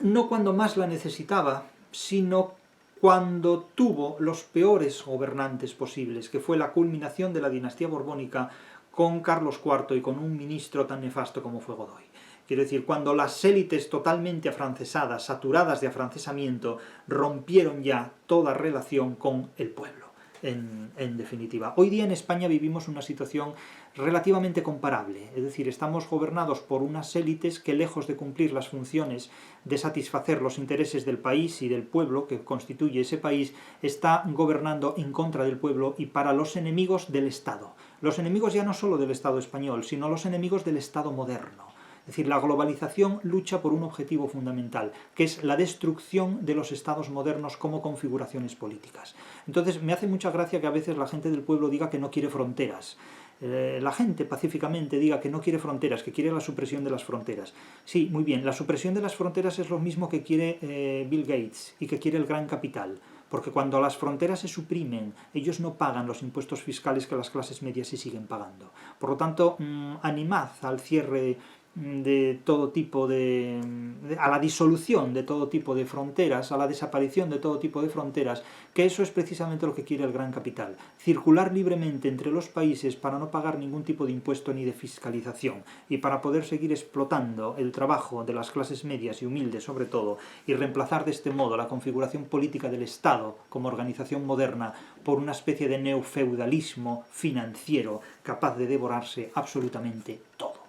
no cuando más la necesitaba, sino cuando tuvo los peores gobernantes posibles, que fue la culminación de la dinastía borbónica con Carlos IV y con un ministro tan nefasto como fue Godoy. Quiero decir, cuando las élites totalmente afrancesadas, saturadas de afrancesamiento, rompieron ya toda relación con el pueblo, en definitiva. Hoy día en España vivimos una situación relativamente comparable, es decir, estamos gobernados por unas élites que, lejos de cumplir las funciones de satisfacer los intereses del país y del pueblo que constituye ese país, está gobernando en contra del pueblo y para los enemigos del Estado. Los enemigos ya no solo del Estado español, sino los enemigos del Estado moderno. Es decir, la globalización lucha por un objetivo fundamental, que es la destrucción de los estados modernos como configuraciones políticas. Entonces, me hace mucha gracia que a veces la gente del pueblo diga que no quiere fronteras. La gente pacíficamente diga que no quiere fronteras, que quiere la supresión de las fronteras. Sí, muy bien, la supresión de las fronteras es lo mismo que quiere Bill Gates y que quiere el gran capital. porque cuando las fronteras se suprimen, ellos no pagan los impuestos fiscales que las clases medias sí siguen pagando. Por lo tanto, animad al cierre de todo tipo a la disolución de todo tipo de fronteras, a la desaparición de todo tipo de fronteras, que eso es precisamente lo que quiere el gran capital, circular libremente entre los países para no pagar ningún tipo de impuesto ni de fiscalización, y para poder seguir explotando el trabajo de las clases medias y humildes sobre todo, y reemplazar de este modo la configuración política del Estado como organización moderna por una especie de neofeudalismo financiero capaz de devorarse absolutamente todo.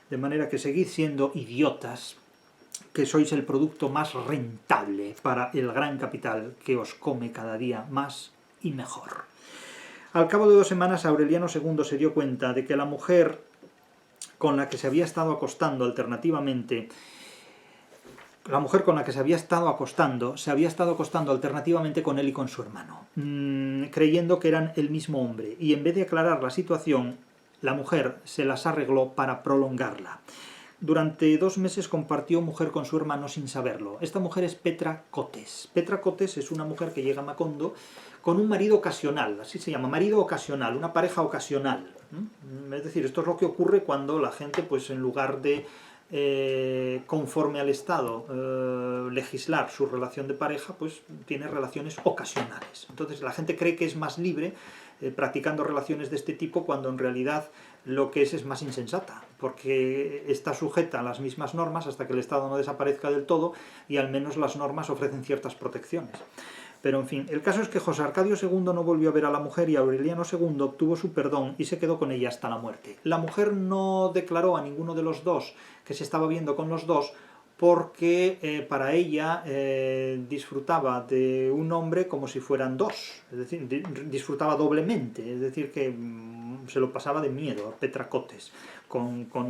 De manera que seguid siendo idiotas, que sois el producto más rentable para el gran capital que os come cada día más y mejor. Al cabo de 2 semanas, Aureliano II se dio cuenta de que la mujer con la que se había estado acostando alternativamente, se había estado acostando alternativamente con él y con su hermano, creyendo que eran el mismo hombre, y en vez de aclarar la situación, la mujer se las arregló para prolongarla. Durante 2 meses compartió mujer con su hermano sin saberlo. Esta mujer es Petra Cotes. Petra Cotes es una mujer que llega a Macondo con un marido ocasional, así se llama, marido ocasional, una pareja ocasional. Es decir, esto es lo que ocurre cuando la gente, pues en lugar de conforme al Estado legislar su relación de pareja, pues tiene relaciones ocasionales. Entonces la gente cree que es más libre practicando relaciones de este tipo, cuando en realidad lo que es más insensata, porque está sujeta a las mismas normas hasta que el Estado no desaparezca del todo, y al menos las normas ofrecen ciertas protecciones. Pero en fin, el caso es que José Arcadio II no volvió a ver a la mujer, y Aureliano II obtuvo su perdón y se quedó con ella hasta la muerte. La mujer no declaró a ninguno de los dos que se estaba viendo con los dos, porque para ella disfrutaba de un hombre como si fueran dos, es decir, disfrutaba doblemente, es decir, que se lo pasaba de miedo a Petra Cotes,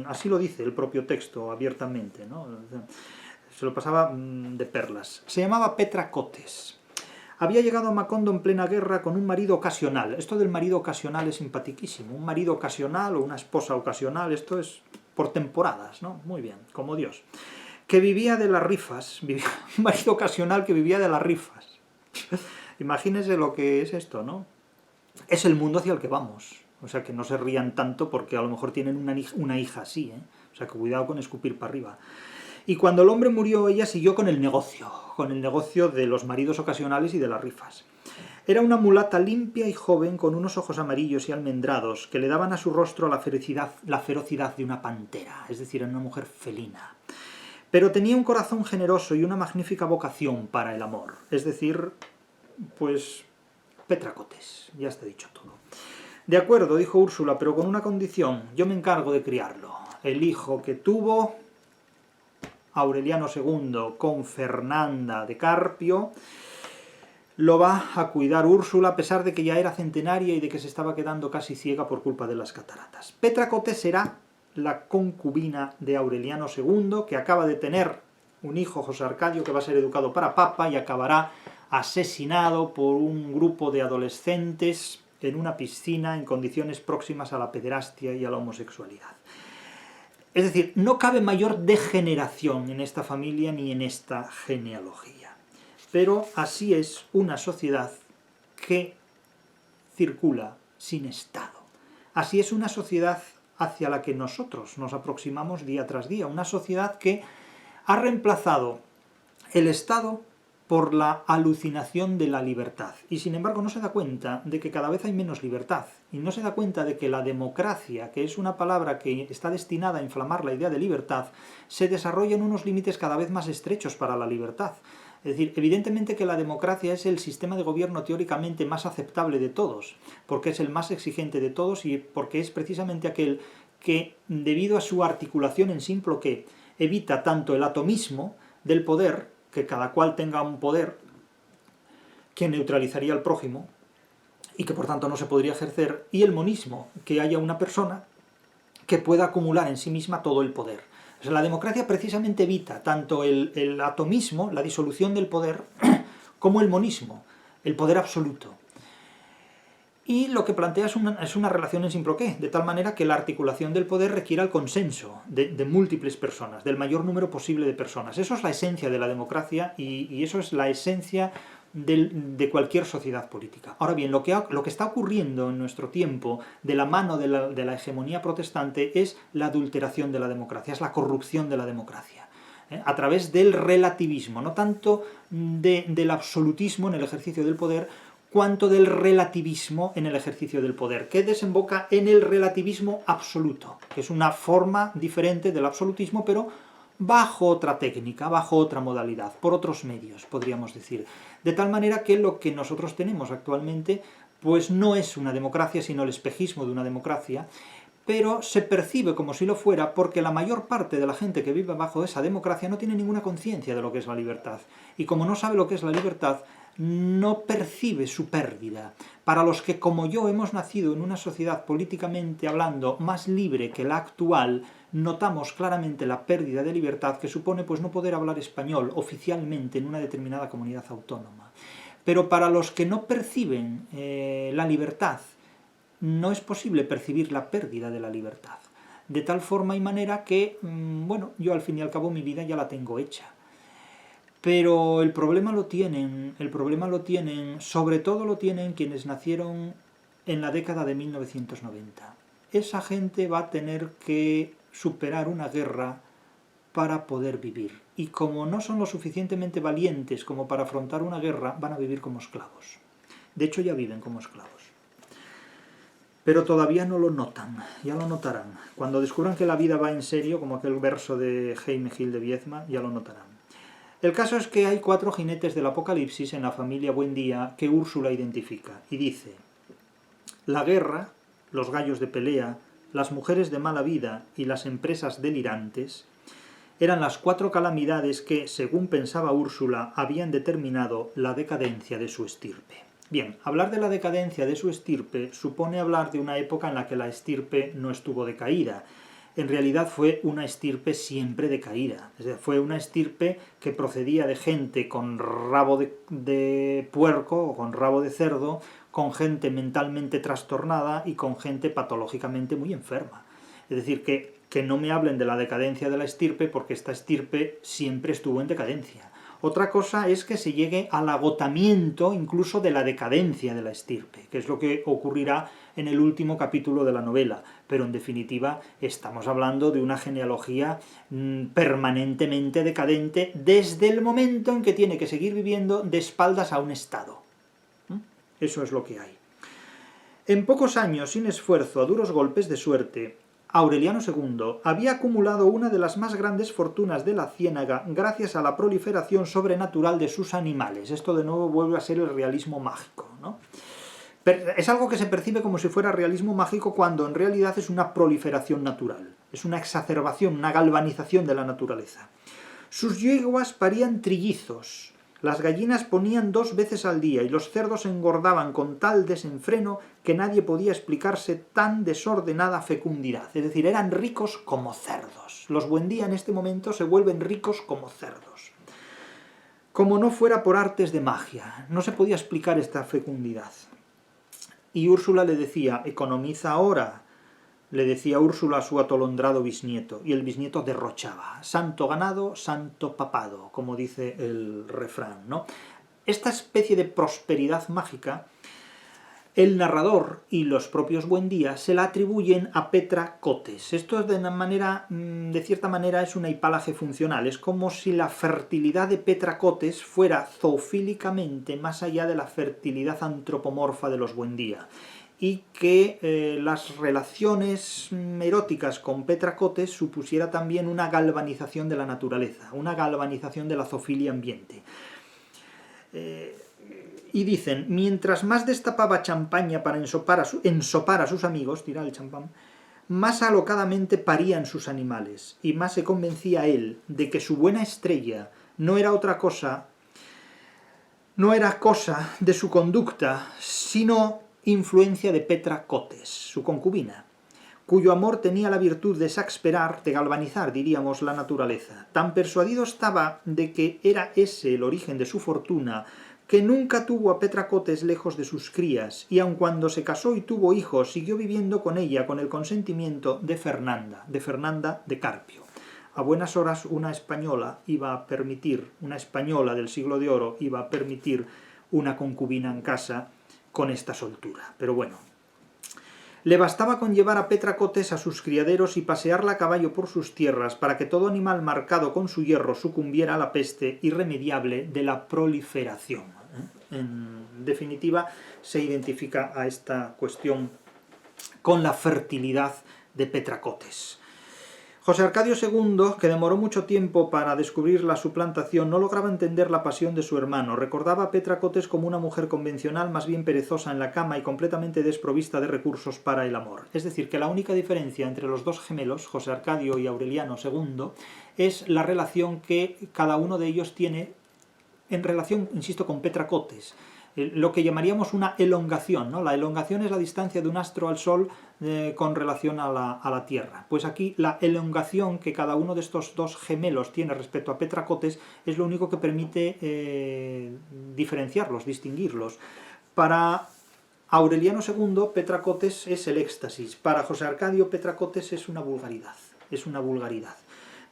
así lo dice el propio texto abiertamente, ¿no? Se lo pasaba de perlas. Se llamaba Petra Cotes. Había llegado a Macondo en plena guerra con un marido ocasional. Esto del marido ocasional es simpatiquísimo. Un marido ocasional o una esposa ocasional, esto es por temporadas, ¿no? Muy bien, como Dios. Que vivía de las rifas, un marido ocasional que vivía de las rifas. Imagínense lo que es esto, ¿no? Es el mundo hacia el que vamos. O sea, que no se rían tanto porque a lo mejor tienen una hija así, ¿eh? O sea, que cuidado con escupir para arriba. Y cuando el hombre murió, ella siguió con el negocio de los maridos ocasionales y de las rifas. Era una mulata limpia y joven, con unos ojos amarillos y almendrados, que le daban a su rostro la ferocidad de una pantera, es decir, era una mujer felina. Pero tenía un corazón generoso y una magnífica vocación para el amor, es decir, pues Petra Cotes, ya está dicho todo. De acuerdo, dijo Úrsula, pero con una condición: yo me encargo de criarlo. El hijo que tuvo Aureliano II con Fernanda de Carpio lo va a cuidar Úrsula, a pesar de que ya era centenaria y de que se estaba quedando casi ciega por culpa de las cataratas. Petra Cotes será la concubina de Aureliano II, que acaba de tener un hijo, José Arcadio, que va a ser educado para papa y acabará asesinado por un grupo de adolescentes en una piscina en condiciones próximas a la pederastia y a la homosexualidad. Es decir, no cabe mayor degeneración en esta familia ni en esta genealogía. Pero así es una sociedad que circula sin Estado. Así es una sociedad hacia la que nosotros nos aproximamos día tras día. Una sociedad que ha reemplazado el Estado por la alucinación de la libertad. Y sin embargo no se da cuenta de que cada vez hay menos libertad. Y no se da cuenta de que la democracia, que es una palabra que está destinada a inflamar la idea de libertad, se desarrolla en unos límites cada vez más estrechos para la libertad. Es decir, evidentemente que la democracia es el sistema de gobierno teóricamente más aceptable de todos, porque es el más exigente de todos y porque es precisamente aquel que, debido a su articulación en simple que, evita tanto el atomismo del poder, que cada cual tenga un poder que neutralizaría al prójimo y que por tanto no se podría ejercer, y el monismo, que haya una persona que pueda acumular en sí misma todo el poder. O sea, la democracia precisamente evita tanto el atomismo, la disolución del poder, como el monismo, el poder absoluto. Y lo que plantea es una relación en simple que, de tal manera que la articulación del poder requiera el consenso de múltiples personas, del mayor número posible de personas. Eso es la esencia de la democracia y eso es la esencia de cualquier sociedad política. Ahora bien, lo que está ocurriendo en nuestro tiempo, de la mano de la hegemonía protestante, es la adulteración de la democracia, es la corrupción de la democracia, a través del relativismo, no tanto del absolutismo en el ejercicio del poder, cuanto del relativismo en el ejercicio del poder, que desemboca en el relativismo absoluto, que es una forma diferente del absolutismo, pero bajo otra técnica, bajo otra modalidad, por otros medios, podríamos decir. De tal manera que lo que nosotros tenemos actualmente pues no es una democracia, sino el espejismo de una democracia, pero se percibe como si lo fuera porque la mayor parte de la gente que vive bajo esa democracia no tiene ninguna conciencia de lo que es la libertad. Y como no sabe lo que es la libertad, no percibe su pérdida. Para los que, como yo, hemos nacido en una sociedad políticamente hablando más libre que la actual, notamos claramente la pérdida de libertad que supone pues no poder hablar español oficialmente en una determinada comunidad autónoma. Pero para los que no perciben la libertad, no es posible percibir la pérdida de la libertad. De tal forma y manera que, bueno, yo al fin y al cabo mi vida ya la tengo hecha. Pero el problema lo tienen, sobre todo lo tienen quienes nacieron en la década de 1990. Esa gente va a tener que superar una guerra para poder vivir. Y como no son lo suficientemente valientes como para afrontar una guerra, van a vivir como esclavos. De hecho, ya viven como esclavos. Pero todavía no lo notan, ya lo notarán. Cuando descubran que la vida va en serio, como aquel verso de Jaime Gil de Viedma, ya lo notarán. El caso es que hay 4 jinetes del Apocalipsis en la familia Buendía que Úrsula identifica, y dice: la guerra, los gallos de pelea, las mujeres de mala vida y las empresas delirantes eran las 4 calamidades que, según pensaba Úrsula, habían determinado la decadencia de su estirpe. Bien, hablar de la decadencia de su estirpe supone hablar de una época en la que la estirpe no estuvo decaída. En realidad fue una estirpe siempre decaída. Es decir, fue una estirpe que procedía de gente con rabo de puerco o con rabo de cerdo, con gente mentalmente trastornada y con gente patológicamente muy enferma. Es decir, que no me hablen de la decadencia de la estirpe, porque esta estirpe siempre estuvo en decadencia. Otra cosa es que se llegue al agotamiento incluso de la decadencia de la estirpe, que es lo que ocurrirá en el último capítulo de la novela, pero en definitiva estamos hablando de una genealogía permanentemente decadente desde el momento en que tiene que seguir viviendo de espaldas a un Estado. Eso es lo que hay. En pocos años, sin esfuerzo, a duros golpes de suerte, Aureliano II había acumulado una de las más grandes fortunas de la ciénaga gracias a la proliferación sobrenatural de sus animales. Esto de nuevo vuelve a ser el realismo mágico, ¿no? Es algo que se percibe como si fuera realismo mágico cuando en realidad es una proliferación natural, es una exacerbación, una galvanización de la naturaleza. Sus yeguas parían trillizos, las gallinas ponían 2 veces al día y los cerdos engordaban con tal desenfreno que nadie podía explicarse tan desordenada fecundidad. Es decir, eran ricos como cerdos. Los Buendía en este momento se vuelven ricos como cerdos. Como no fuera por artes de magia, no se podía explicar esta fecundidad. Y Úrsula le decía: economiza ahora, le decía Úrsula a su atolondrado bisnieto, y el bisnieto derrochaba. Santo ganado, santo papado, como dice el refrán, ¿no? Esta especie de prosperidad mágica, el narrador y los propios Buendía se la atribuyen a Petra Cotes. Esto de cierta manera es una hipálaje funcional. Es como si la fertilidad de Petra Cotes fuera zoofílicamente más allá de la fertilidad antropomorfa de los Buendía, y que las relaciones eróticas con Petra Cotes supusiera también una galvanización de la naturaleza, una galvanización de la zoofilia ambiente. Y dicen: mientras más destapaba champaña para ensopar a sus amigos, tirar el champán, más alocadamente parían sus animales, y más se convencía él de que su buena estrella no era cosa de su conducta, sino influencia de Petra Cotes, su concubina, cuyo amor tenía la virtud de exasperar, de galvanizar, diríamos, la naturaleza. Tan persuadido estaba de que era ese el origen de su fortuna, que nunca tuvo a Petra Cotes lejos de sus crías, y aun cuando se casó y tuvo hijos, siguió viviendo con ella con el consentimiento de Fernanda de Carpio. A buenas horas una española del siglo de oro iba a permitir una concubina en casa con esta soltura. Pero bueno, le bastaba con llevar a Petracotes a sus criaderos y pasearla a caballo por sus tierras para que todo animal marcado con su hierro sucumbiera a la peste irremediable de la proliferación. En definitiva, se identifica a esta cuestión con la fertilidad de Petracotes. José Arcadio II, que demoró mucho tiempo para descubrir la suplantación, no lograba entender la pasión de su hermano. Recordaba a Petracotes como una mujer convencional, más bien perezosa en la cama y completamente desprovista de recursos para el amor. Es decir, que la única diferencia entre los dos gemelos, José Arcadio y Aureliano II, es la relación que cada uno de ellos tiene en relación, insisto, con Petracotes. Lo que llamaríamos una elongación, ¿no? La elongación es la distancia de un astro al Sol con relación a la Tierra. Pues aquí la elongación que cada uno de estos dos gemelos tiene respecto a Petracotes es lo único que permite diferenciarlos, distinguirlos. Para Aureliano II, Petracotes es el éxtasis. Para José Arcadio, Petracotes es una vulgaridad. Es una vulgaridad.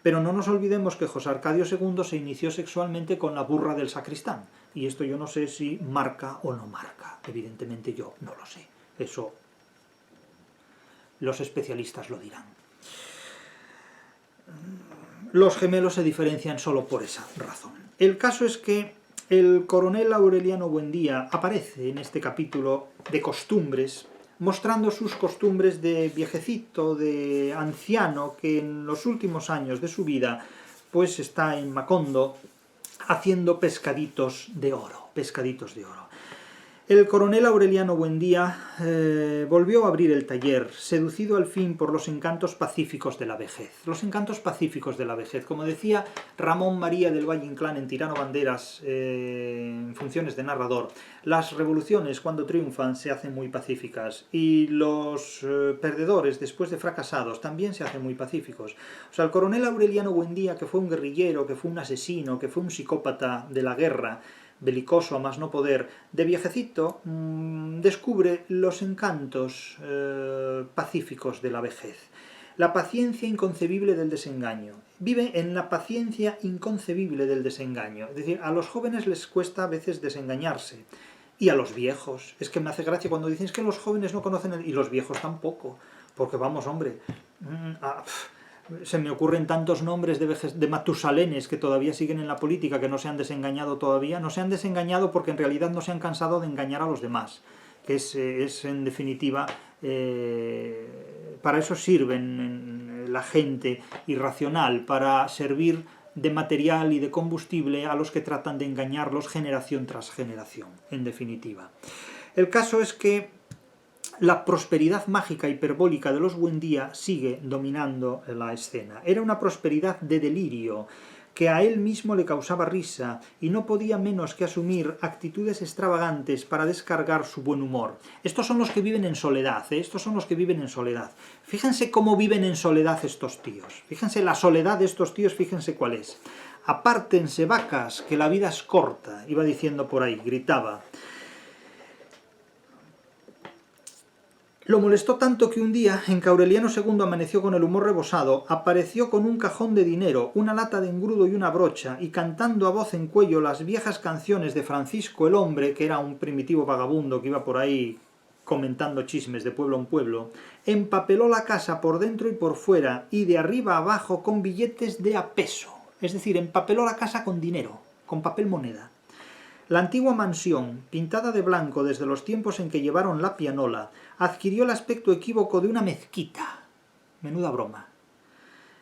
Pero no nos olvidemos que José Arcadio II se inició sexualmente con la burra del sacristán. Y esto yo no sé si marca o no marca. Evidentemente yo no lo sé. Eso los especialistas lo dirán. Los gemelos se diferencian solo por esa razón. El caso es que el coronel Aureliano Buendía aparece en este capítulo de costumbres, mostrando sus costumbres de viejecito, de anciano, que en los últimos años de su vida pues está en Macondo haciendo pescaditos de oro, El coronel Aureliano Buendía volvió a abrir el taller, seducido al fin por los encantos pacíficos de la vejez. Los encantos pacíficos de la vejez. Como decía Ramón María del Valle Inclán en Tirano Banderas, en funciones de narrador, las revoluciones cuando triunfan se hacen muy pacíficas y los perdedores, después de fracasados, también se hacen muy pacíficos. O sea, el coronel Aureliano Buendía, que fue un guerrillero, que fue un asesino, que fue un psicópata de la guerra, belicoso a más no poder, de viejecito, descubre los encantos pacíficos de la vejez. La paciencia inconcebible del desengaño. Vive en la paciencia inconcebible del desengaño. Es decir, a los jóvenes les cuesta a veces desengañarse. Y a los viejos. Es que me hace gracia cuando dicen que los jóvenes no conocen y los viejos tampoco. Porque vamos, hombre... Se me ocurren tantos nombres de matusalenes que todavía siguen en la política, que no se han desengañado todavía. No se han desengañado porque en realidad no se han cansado de engañar a los demás, que es en definitiva, para eso sirven la gente irracional, para servir de material y de combustible a los que tratan de engañarlos generación tras generación, en definitiva. El caso es que la prosperidad mágica hiperbólica de los Buendía sigue dominando la escena. Era una prosperidad de delirio, que a él mismo le causaba risa, y no podía menos que asumir actitudes extravagantes para descargar su buen humor. Estos son los que viven en soledad, estos son los que viven en soledad. Fíjense cómo viven en soledad estos tíos. Fíjense la soledad de estos tíos, fíjense cuál es. Apártense vacas, que la vida es corta, iba diciendo por ahí, gritaba. Lo molestó tanto que un día, en que Aureliano II amaneció con el humor rebosado, apareció con un cajón de dinero, una lata de engrudo y una brocha, y cantando a voz en cuello las viejas canciones de Francisco el Hombre, que era un primitivo vagabundo que iba por ahí comentando chismes de pueblo en pueblo, empapeló la casa por dentro y por fuera, y de arriba a abajo con billetes de a peso. Es decir, empapeló la casa con dinero, con papel moneda. La antigua mansión, pintada de blanco desde los tiempos en que llevaron la pianola, adquirió el aspecto equívoco de una mezquita. Menuda broma.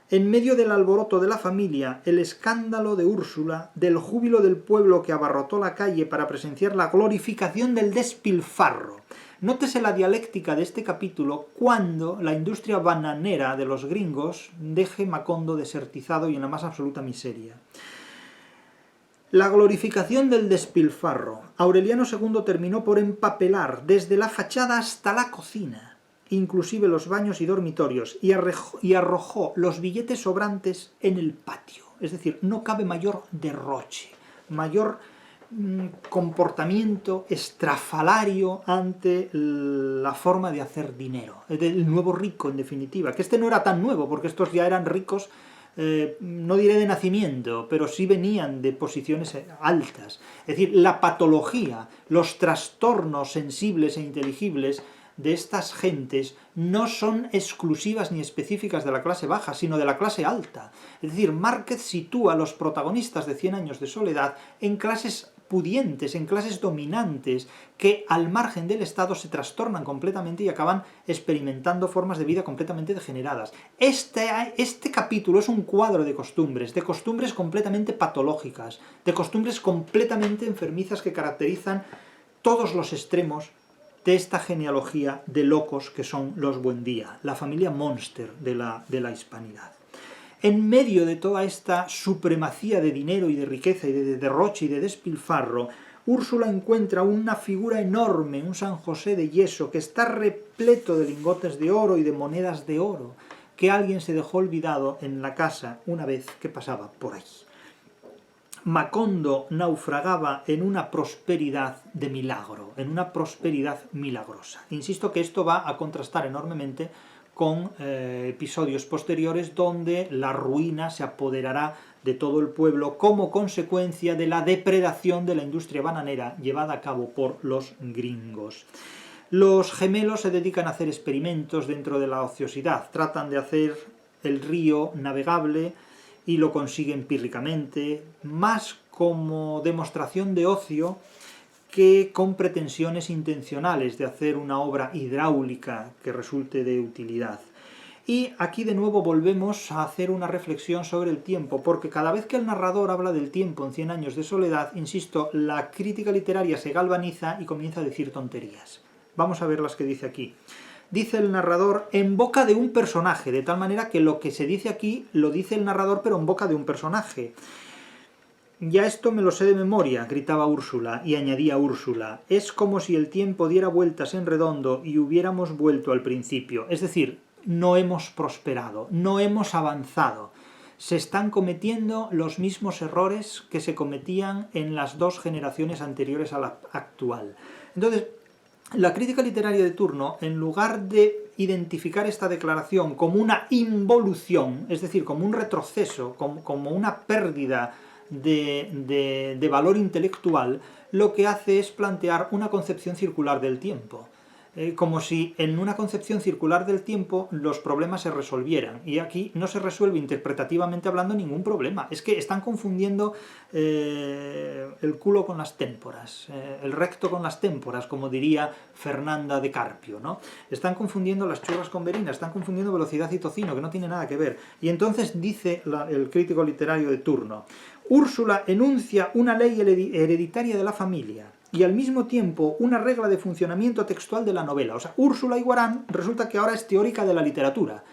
En medio del alboroto de la familia, el escándalo de Úrsula, del júbilo del pueblo que abarrotó la calle para presenciar la glorificación del despilfarro. Nótese la dialéctica de este capítulo cuando la industria bananera de los gringos deje Macondo desertizado y en la más absoluta miseria. La glorificación del despilfarro. Aureliano II terminó por empapelar desde la fachada hasta la cocina, inclusive los baños y dormitorios, y arrojó los billetes sobrantes en el patio. Es decir, no cabe mayor derroche, mayor comportamiento estrafalario ante la forma de hacer dinero. El nuevo rico, en definitiva, que este no era tan nuevo, porque estos ya eran ricos no diré de nacimiento, pero sí venían de posiciones altas. Es decir, la patología, los trastornos sensibles e inteligibles de estas gentes no son exclusivas ni específicas de la clase baja, sino de la clase alta. Es decir, Márquez sitúa a los protagonistas de 100 años de soledad en clases pudientes, en clases dominantes, que al margen del Estado se trastornan completamente y acaban experimentando formas de vida completamente degeneradas. Este capítulo es un cuadro de costumbres completamente patológicas, de costumbres completamente enfermizas que caracterizan todos los extremos de esta genealogía de locos que son los Buendía, la familia Monster de la hispanidad. En medio de toda esta supremacía de dinero y de riqueza y de derroche y de despilfarro, Úrsula encuentra una figura enorme, un San José de yeso, que está repleto de lingotes de oro y de monedas de oro, que alguien se dejó olvidado en la casa una vez que pasaba por allí. Macondo naufragaba en una prosperidad de milagro, en una prosperidad milagrosa. Insisto que esto va a contrastar enormemente con episodios posteriores donde la ruina se apoderará de todo el pueblo como consecuencia de la depredación de la industria bananera llevada a cabo por los gringos. Los gemelos se dedican a hacer experimentos dentro de la ociosidad, tratan de hacer el río navegable y lo consiguen pírricamente, más como demostración de ocio que con pretensiones intencionales de hacer una obra hidráulica que resulte de utilidad. Y aquí de nuevo volvemos a hacer una reflexión sobre el tiempo, porque cada vez que el narrador habla del tiempo en 100 años de soledad, insisto, la crítica literaria se galvaniza y comienza a decir tonterías. Vamos a ver las que dice aquí. Dice el narrador en boca de un personaje, de tal manera que lo que se dice aquí lo dice el narrador pero en boca de un personaje. Ya esto me lo sé de memoria, gritaba Úrsula, y añadía Úrsula, es como si el tiempo diera vueltas en redondo y hubiéramos vuelto al principio. Es decir, no hemos prosperado, no hemos avanzado. Se están cometiendo los mismos errores que se cometían en las dos generaciones anteriores a la actual. Entonces, la crítica literaria de turno, en lugar de identificar esta declaración como una involución, es decir, como un retroceso, como una pérdida de valor intelectual, lo que hace es plantear una concepción circular del tiempo. Como si en una concepción circular del tiempo los problemas se resolvieran. Y aquí no se resuelve interpretativamente hablando ningún problema. Es que están confundiendo el culo con las témporas, el recto con las témporas, como diría Fernanda de Carpio, ¿no? Están confundiendo las churras con verinas, están confundiendo velocidad y tocino, que no tiene nada que ver. Y entonces dice el crítico literario de turno, Úrsula enuncia una ley hereditaria de la familia y al mismo tiempo una regla de funcionamiento textual de la novela. O sea, Úrsula Iguarán resulta que ahora es teórica de la literatura,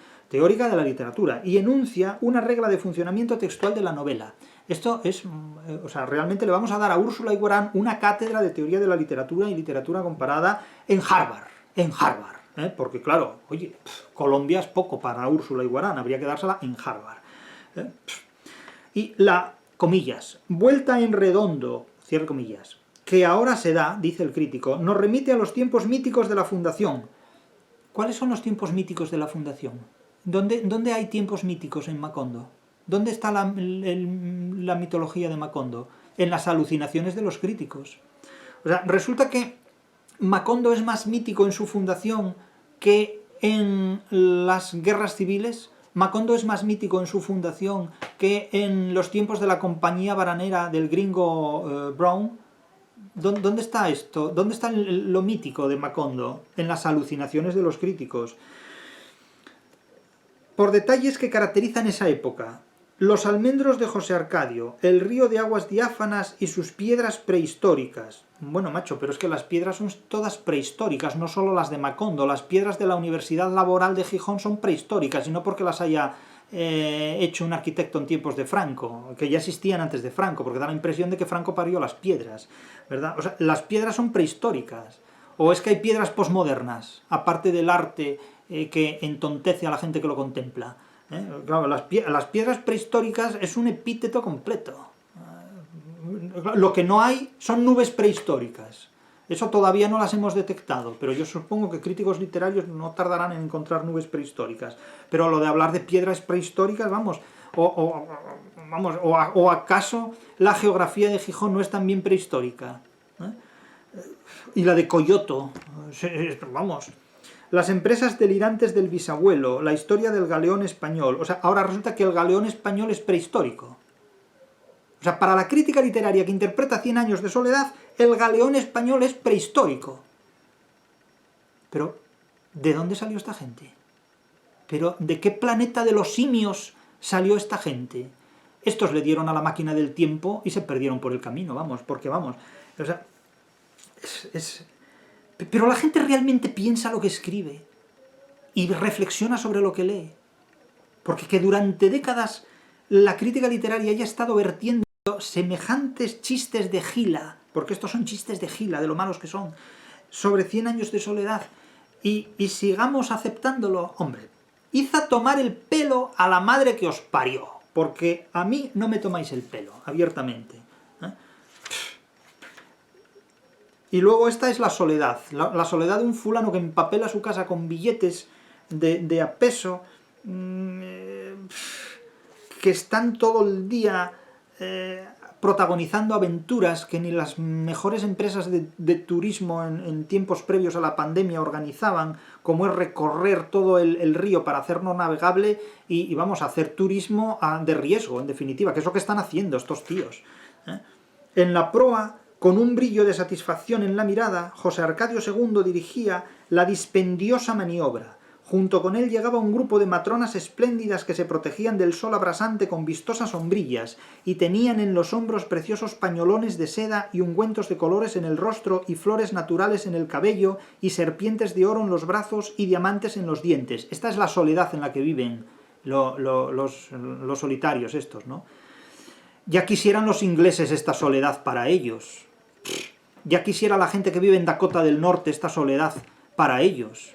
y enuncia una regla de funcionamiento textual de la novela. Esto es, o sea, realmente le vamos a dar a Úrsula Iguarán una cátedra de teoría de la literatura y literatura comparada en Harvard, porque claro, oye, Colombia es poco para Úrsula Iguarán, habría que dársela en Harvard. Y la, comillas, vuelta en redondo, cierre comillas, que ahora se da, dice el crítico, nos remite a los tiempos míticos de la Fundación. ¿Cuáles son los tiempos míticos de la Fundación? ¿Dónde hay tiempos míticos en Macondo? ¿Dónde está la mitología de Macondo? En las alucinaciones de los críticos. O sea, resulta que Macondo es más mítico en su fundación que en las guerras civiles. Macondo es más mítico en su fundación que en los tiempos de la compañía bananera del gringo Brown. ¿Dónde está esto? ¿Dónde está lo mítico de Macondo? En las alucinaciones de los críticos. Por detalles que caracterizan esa época. Los almendros de José Arcadio, el río de aguas diáfanas y sus piedras prehistóricas. Bueno, macho, pero es que las piedras son todas prehistóricas, no solo las de Macondo. Las piedras de la Universidad Laboral de Gijón son prehistóricas, y no porque las haya hecho un arquitecto en tiempos de Franco, que ya existían antes de Franco, porque da la impresión de que Franco parió las piedras, ¿verdad? O sea, las piedras son prehistóricas. ¿O es que hay piedras posmodernas, aparte del arte que entontece a la gente que lo contempla? Claro, las piedras prehistóricas es un epíteto completo. Lo que no hay son nubes prehistóricas. Eso todavía no las hemos detectado, pero yo supongo que críticos literarios no tardarán en encontrar nubes prehistóricas. Pero lo de hablar de piedras prehistóricas, vamos, ¿O acaso la geografía de Gijón no es también prehistórica? Y la de Coyoto, vamos. Las empresas delirantes del bisabuelo, la historia del galeón español. O sea, ahora resulta que el galeón español es prehistórico. O sea, para la crítica literaria que interpreta Cien años de soledad, el galeón español es prehistórico. Pero, ¿de dónde salió esta gente? ¿Pero de qué planeta de los simios salió esta gente? Estos le dieron a la máquina del tiempo y se perdieron por el camino, vamos, porque vamos. O sea, pero la gente realmente piensa lo que escribe y reflexiona sobre lo que lee. Porque que durante décadas la crítica literaria haya estado vertiendo semejantes chistes de gila, porque estos son chistes de gila, de lo malos que son, sobre 100 años de soledad, y sigamos aceptándolo, hombre, id a tomar el pelo a la madre que os parió, porque a mí no me tomáis el pelo, abiertamente. Y luego esta es la soledad, la soledad de un fulano que empapela su casa con billetes de a peso, que están todo el día protagonizando aventuras que ni las mejores empresas de turismo en tiempos previos a la pandemia organizaban, como es recorrer todo el río para hacerlo navegable y vamos a hacer turismo de riesgo, en definitiva, que es lo que están haciendo estos tíos. En la proa, con un brillo de satisfacción en la mirada, José Arcadio II dirigía la dispendiosa maniobra. Junto con él llegaba un grupo de matronas espléndidas que se protegían del sol abrasante con vistosas sombrillas y tenían en los hombros preciosos pañolones de seda y ungüentos de colores en el rostro y flores naturales en el cabello y serpientes de oro en los brazos y diamantes en los dientes. Esta es la soledad en la que viven los solitarios estos, ¿no? Ya quisieran los ingleses esta soledad para ellos. Ya quisiera la gente que vive en Dakota del Norte esta soledad para ellos.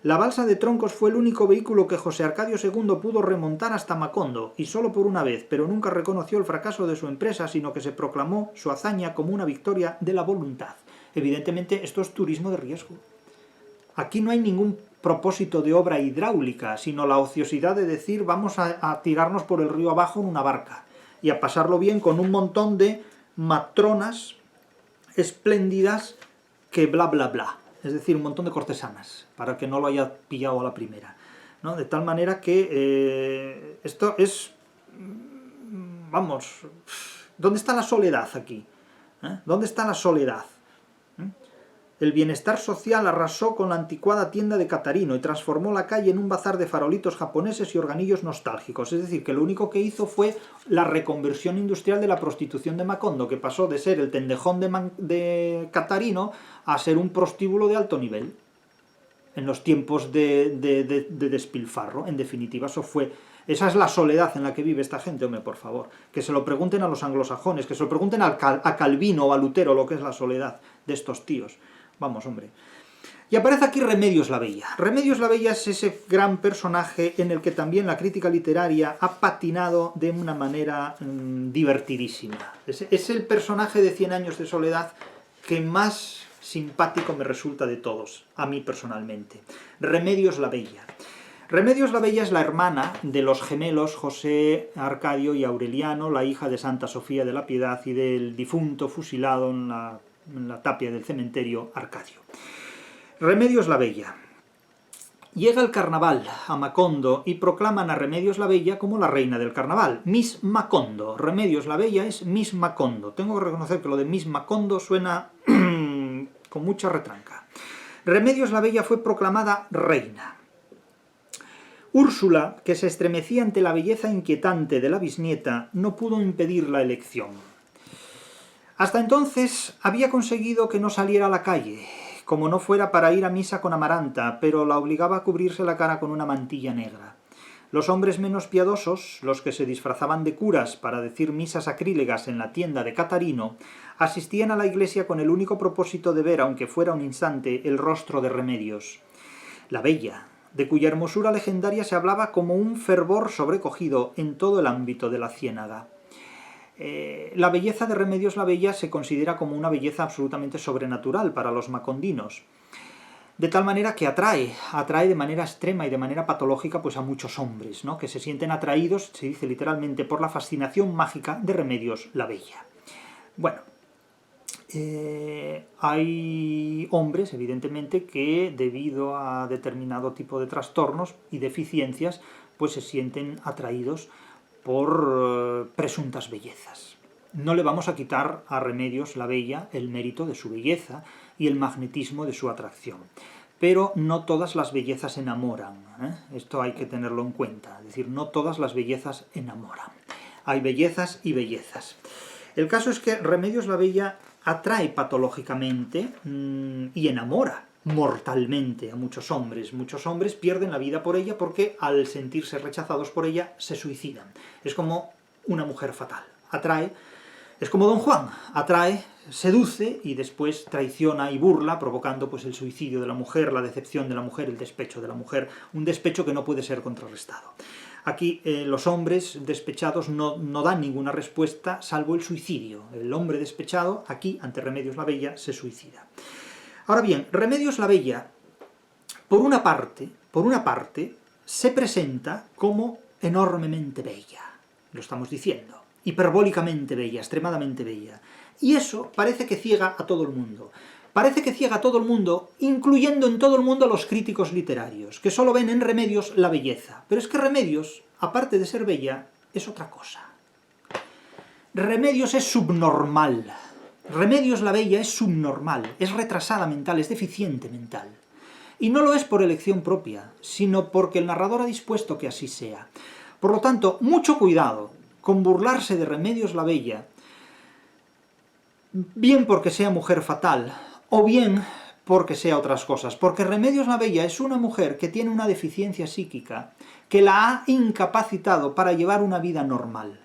La balsa de troncos fue el único vehículo que José Arcadio II pudo remontar hasta Macondo, y solo por una vez, pero nunca reconoció el fracaso de su empresa, sino que se proclamó su hazaña como una victoria de la voluntad. Evidentemente, esto es turismo de riesgo. Aquí no hay ningún propósito de obra hidráulica, sino la ociosidad de decir vamos a tirarnos por el río abajo en una barca, y a pasarlo bien con un montón de matronas espléndidas que bla bla bla. Es decir, un montón de cortesanas, para que no lo haya pillado a la primera, ¿no? De tal manera que esto es... Vamos, ¿dónde está la soledad aquí? ¿Dónde está la soledad? El bienestar social arrasó con la anticuada tienda de Catarino y transformó la calle en un bazar de farolitos japoneses y organillos nostálgicos. Es decir, que lo único que hizo fue la reconversión industrial de la prostitución de Macondo, que pasó de ser el tendejón de Catarino a ser un prostíbulo de alto nivel. En los tiempos de despilfarro, en definitiva, eso fue... Esa es la soledad en la que vive esta gente, hombre, por favor. Que se lo pregunten a los anglosajones, que se lo pregunten a Calvino o a Lutero lo que es la soledad de estos tíos. Vamos, hombre. Y aparece aquí Remedios la Bella. Remedios la Bella es ese gran personaje en el que también la crítica literaria ha patinado de una manera divertidísima. Es el personaje de 100 años de soledad que más simpático me resulta de todos, a mí personalmente. Remedios la Bella. Remedios la Bella es la hermana de los gemelos José Arcadio y Aureliano, la hija de Santa Sofía de la Piedad y del difunto fusilado en la tapia del cementerio Arcadio. Remedios la Bella. Llega el carnaval a Macondo y proclaman a Remedios la Bella como la reina del carnaval. Miss Macondo. Remedios la Bella es Miss Macondo. Tengo que reconocer que lo de Miss Macondo suena con mucha retranca. Remedios la Bella fue proclamada reina. Úrsula, que se estremecía ante la belleza inquietante de la bisnieta, no pudo impedir la elección. Hasta entonces había conseguido que no saliera a la calle, como no fuera para ir a misa con Amaranta, pero la obligaba a cubrirse la cara con una mantilla negra. Los hombres menos piadosos, los que se disfrazaban de curas para decir misas sacrílegas en la tienda de Catarino, asistían a la iglesia con el único propósito de ver, aunque fuera un instante, el rostro de Remedios. La Bella, de cuya hermosura legendaria se hablaba como un fervor sobrecogido en todo el ámbito de la ciénaga. La belleza de Remedios la Bella se considera como una belleza absolutamente sobrenatural para los macondinos. de tal manera que atrae de manera extrema y de manera patológica pues a muchos hombres, ¿no?, que se sienten atraídos, se dice literalmente, por la fascinación mágica de Remedios la Bella. Bueno, hay hombres, evidentemente, que debido a determinado tipo de trastornos y deficiencias, pues se sienten atraídos por presuntas bellezas. No le vamos a quitar a Remedios la Bella el mérito de su belleza y el magnetismo de su atracción. Pero no todas las bellezas enamoran, ¿eh? Esto hay que tenerlo en cuenta. Es decir, no todas las bellezas enamoran. Hay bellezas y bellezas. El caso es que Remedios la Bella atrae patológicamente y enamora mortalmente a muchos hombres. Muchos hombres pierden la vida por ella porque al sentirse rechazados por ella se suicidan. Es como una mujer fatal. Atrae, es como Don Juan, atrae, seduce y después traiciona y burla, provocando pues el suicidio de la mujer, la decepción de la mujer, el despecho de la mujer, un despecho que no puede ser contrarrestado. Aquí los hombres despechados no dan ninguna respuesta salvo el suicidio. El hombre despechado, aquí, ante Remedios la Bella, se suicida. Ahora bien, Remedios la Bella, por una parte, se presenta como enormemente bella, lo estamos diciendo, hiperbólicamente bella, extremadamente bella. Y eso parece que ciega a todo el mundo. Parece que ciega a todo el mundo, incluyendo en todo el mundo a los críticos literarios, que solo ven en Remedios la belleza. Pero es que Remedios, aparte de ser bella, es otra cosa. Remedios es subnormal. Remedios la Bella es subnormal, es retrasada mental, es deficiente mental. Y no lo es por elección propia, sino porque el narrador ha dispuesto que así sea. Por lo tanto, mucho cuidado con burlarse de Remedios la Bella, bien porque sea mujer fatal, o bien porque sea otras cosas, porque Remedios la Bella es una mujer que tiene una deficiencia psíquica que la ha incapacitado para llevar una vida normal.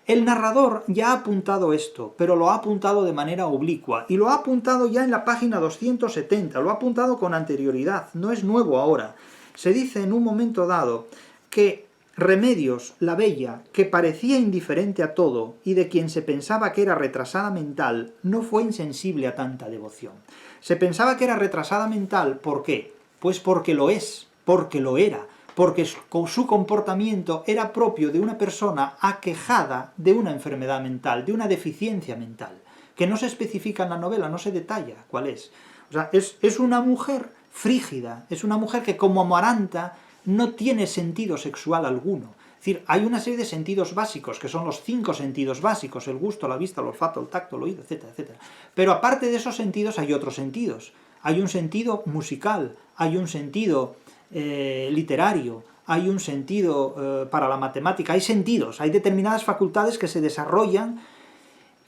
El narrador ya ha apuntado esto, pero lo ha apuntado de manera oblicua, y lo ha apuntado ya en la página 270, lo ha apuntado con anterioridad, no es nuevo ahora. Se dice en un momento dado que Remedios la Bella, que parecía indiferente a todo y de quien se pensaba que era retrasada mental, no fue insensible a tanta devoción. Se pensaba que era retrasada mental, ¿por qué? Pues porque lo es, porque lo era, porque su comportamiento era propio de una persona aquejada de una enfermedad mental, de una deficiencia mental, que no se especifica en la novela, no se detalla cuál es. O sea, es una mujer frígida, es una mujer que como Amaranta no tiene sentido sexual alguno. Es decir, hay una serie de sentidos básicos, que son los 5 sentidos básicos, el gusto, la vista, el olfato, el tacto, el oído, etcétera, etcétera. Pero aparte de esos sentidos hay otros sentidos. Hay un sentido musical, hay un sentido literario, hay un sentido para la matemática, hay sentidos, hay determinadas facultades que se desarrollan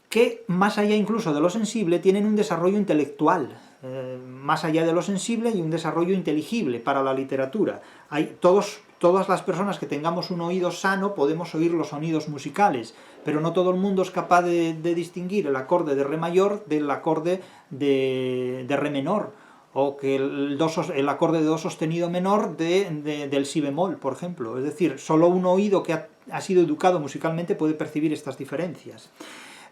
que, más allá incluso de lo sensible, tienen un desarrollo intelectual. Más allá de lo sensible y un desarrollo inteligible para la literatura. Todas las personas que tengamos un oído sano podemos oír los sonidos musicales, pero no todo el mundo es capaz de distinguir el acorde de re mayor del acorde de re menor, o que el acorde de do sostenido menor del si bemol, por ejemplo. Es decir, solo un oído que ha sido educado musicalmente puede percibir estas diferencias.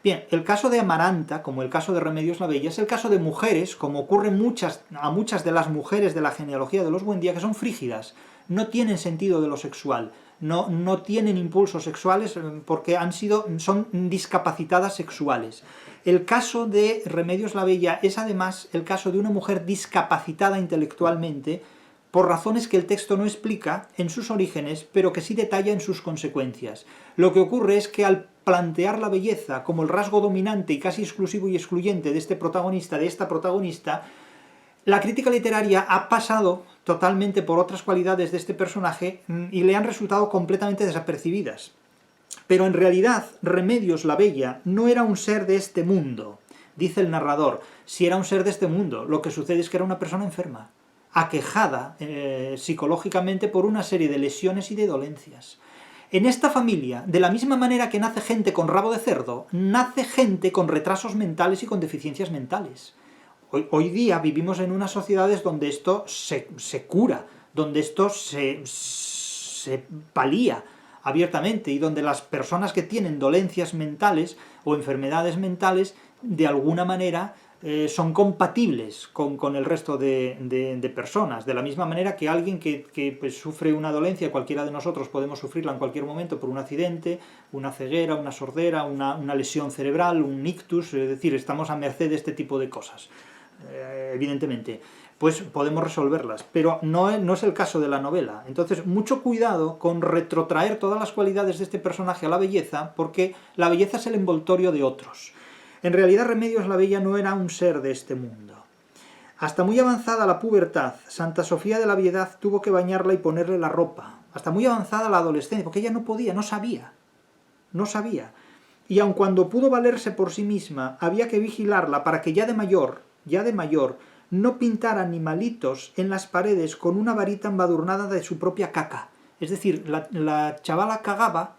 Bien, el caso de Amaranta, como el caso de Remedios la Bella, es el caso de mujeres, como ocurre a muchas de las mujeres de la genealogía de los Buendía, que son frígidas, no tienen sentido de lo sexual, no tienen impulsos sexuales porque son discapacitadas sexuales. El caso de Remedios la Bella es además el caso de una mujer discapacitada intelectualmente, por razones que el texto no explica en sus orígenes, pero que sí detalla en sus consecuencias. Lo que ocurre es que al plantear la belleza como el rasgo dominante y casi exclusivo y excluyente de este protagonista, de esta protagonista, la crítica literaria ha pasado totalmente por otras cualidades de este personaje y le han resultado completamente desapercibidas. Pero en realidad, Remedios la Bella no era un ser de este mundo, dice el narrador. Si era un ser de este mundo, lo que sucede es que era una persona enferma, aquejada psicológicamente por una serie de lesiones y de dolencias. En esta familia, de la misma manera que nace gente con rabo de cerdo, nace gente con retrasos mentales y con deficiencias mentales. Hoy día vivimos en unas sociedades donde esto se cura, donde esto se palía abiertamente y donde las personas que tienen dolencias mentales o enfermedades mentales de alguna manera son compatibles con el resto de personas, de la misma manera que alguien que pues, sufre una dolencia, cualquiera de nosotros podemos sufrirla en cualquier momento por un accidente, una ceguera, una sordera, una lesión cerebral, un ictus, es decir, estamos a merced de este tipo de cosas, evidentemente, pues podemos resolverlas, pero no es el caso de la novela. Entonces, mucho cuidado con retrotraer todas las cualidades de este personaje a la belleza, porque la belleza es el envoltorio de otros. En realidad, Remedios la Bella no era un ser de este mundo. Hasta muy avanzada la pubertad, Santa Sofía de la Piedad tuvo que bañarla y ponerle la ropa. Hasta muy avanzada la adolescencia, porque ella no podía, no sabía. Y aun cuando pudo valerse por sí misma, había que vigilarla para que ya de mayor, no pintara animalitos en las paredes con una varita embadurnada de su propia caca. Es decir, la chavala cagaba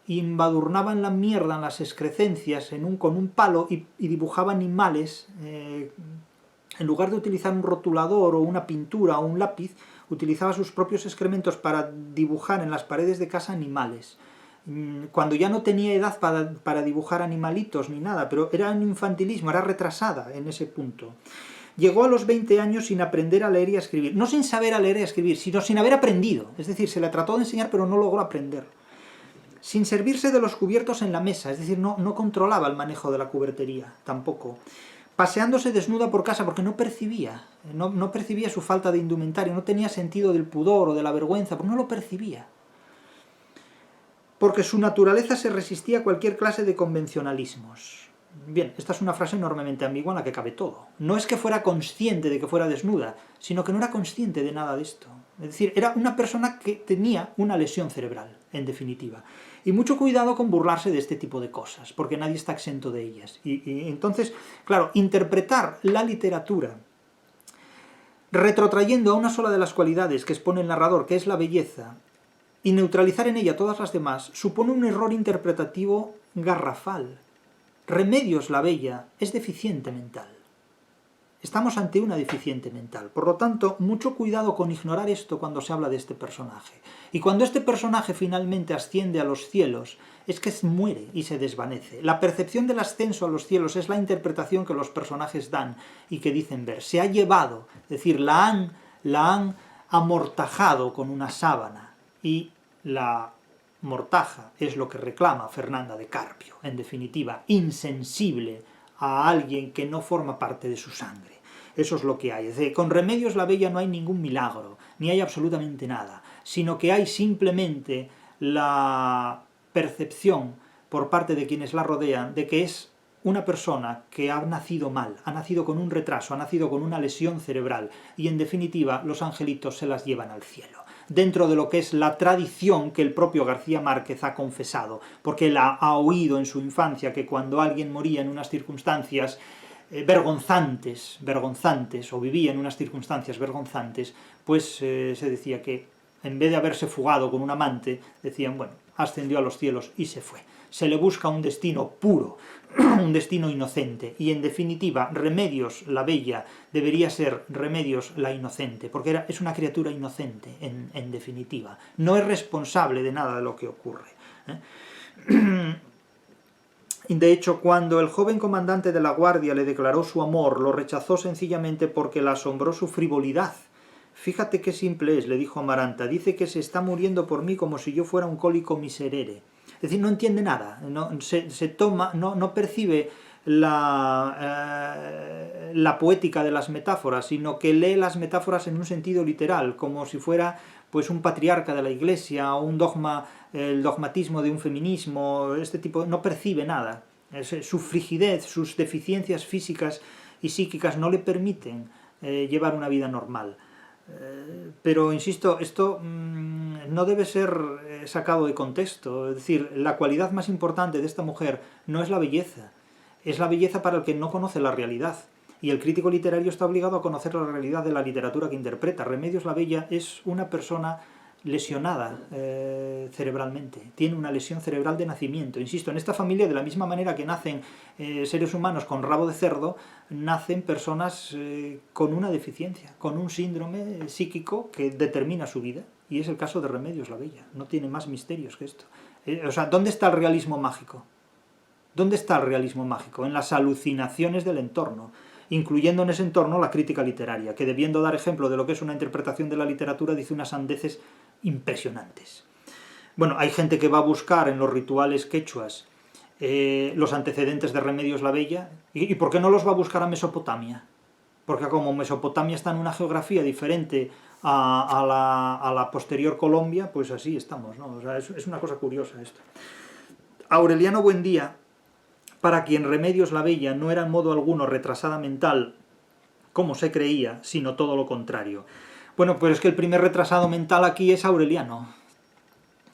y embadurnaba en la mierda, en las excrecencias, con un palo y dibujaba animales. En lugar de utilizar un rotulador o una pintura o un lápiz, utilizaba sus propios excrementos para dibujar en las paredes de casa animales. Cuando ya no tenía edad para dibujar animalitos ni nada, pero era un infantilismo, era retrasada en ese punto. Llegó a los 20 años sin aprender a leer y a escribir. No sin saber a leer y a escribir, sino sin haber aprendido. Es decir, se le trató de enseñar pero no logró aprender. Sin servirse de los cubiertos en la mesa, es decir, no controlaba el manejo de la cubertería, tampoco. Paseándose desnuda por casa porque no percibía su falta de indumentario, no tenía sentido del pudor o de la vergüenza, porque no lo percibía. Porque su naturaleza se resistía a cualquier clase de convencionalismos. Bien, esta es una frase enormemente ambigua en la que cabe todo. No es que fuera consciente de que fuera desnuda, sino que no era consciente de nada de esto. Es decir, era una persona que tenía una lesión cerebral, en definitiva. Y mucho cuidado con burlarse de este tipo de cosas, porque nadie está exento de ellas. Y entonces, claro, interpretar la literatura retrotrayendo a una sola de las cualidades que expone el narrador, que es la belleza, y neutralizar en ella todas las demás, supone un error interpretativo garrafal. Remedios la Bella es deficiente mental. Estamos ante una deficiente mental. Por lo tanto, mucho cuidado con ignorar esto cuando se habla de este personaje. Y cuando este personaje finalmente asciende a los cielos, es que muere y se desvanece. La percepción del ascenso a los cielos es la interpretación que los personajes dan y que dicen ver. Se ha llevado, es decir, la han amortajado con una sábana. Y la mortaja es lo que reclama Fernanda de Carpio, en definitiva, insensible a alguien que no forma parte de su sangre. Eso es lo que hay. Es decir, con Remedios la Bella no hay ningún milagro, ni hay absolutamente nada, sino que hay simplemente la percepción por parte de quienes la rodean de que es una persona que ha nacido mal, ha nacido con un retraso, ha nacido con una lesión cerebral, y en definitiva los angelitos se las llevan al cielo, dentro de lo que es la tradición que el propio García Márquez ha confesado, porque él ha oído en su infancia que cuando alguien moría en unas circunstancias vergonzantes, o vivía en unas circunstancias vergonzantes, pues se decía que en vez de haberse fugado con un amante, decían, bueno, ascendió a los cielos y se fue. Se le busca un destino puro, un destino inocente, y en definitiva, Remedios la Bella debería ser Remedios la Inocente, porque es una criatura inocente, en definitiva. No es responsable de nada de lo que ocurre. De hecho, cuando el joven comandante de la Guardia le declaró su amor, lo rechazó sencillamente porque la asombró su frivolidad. Fíjate qué simple es, le dijo Amaranta, dice que se está muriendo por mí como si yo fuera un cólico miserere. Es decir, no entiende nada, no percibe la poética de las metáforas, sino que lee las metáforas en un sentido literal, como si fuera pues un patriarca de la Iglesia o un dogma, el dogmatismo de un feminismo, este tipo, no percibe nada. Su frigidez, sus deficiencias físicas y psíquicas no le permiten llevar una vida normal. Pero, insisto, esto no debe ser sacado de contexto. Es decir, la cualidad más importante de esta mujer no es la belleza, es la belleza para el que no conoce la realidad. Y el crítico literario está obligado a conocer la realidad de la literatura que interpreta. Remedios la Bella es una persona lesionada cerebralmente, tiene una lesión cerebral de nacimiento. Insisto, en esta familia, de la misma manera que nacen seres humanos con rabo de cerdo, nacen personas con una deficiencia, con un síndrome psíquico que determina su vida, y es el caso de Remedios la Bella. No tiene más misterios que esto. O sea, ¿dónde está el realismo mágico? ¿Dónde está el realismo mágico? En las alucinaciones del entorno, incluyendo en ese entorno la crítica literaria, que debiendo dar ejemplo de lo que es una interpretación de la literatura, dice unas sandeces impresionantes. Bueno, hay gente que va a buscar en los rituales quechuas los antecedentes de Remedios la Bella, ¿y por qué no los va a buscar a Mesopotamia? Porque como Mesopotamia está en una geografía diferente a la posterior Colombia, pues así estamos, ¿no? O sea, es una cosa curiosa esto. Aureliano Buendía, para quien Remedios la Bella no era en modo alguno retrasada mental, como se creía, sino todo lo contrario. Bueno, pues es que el primer retrasado mental aquí es Aureliano,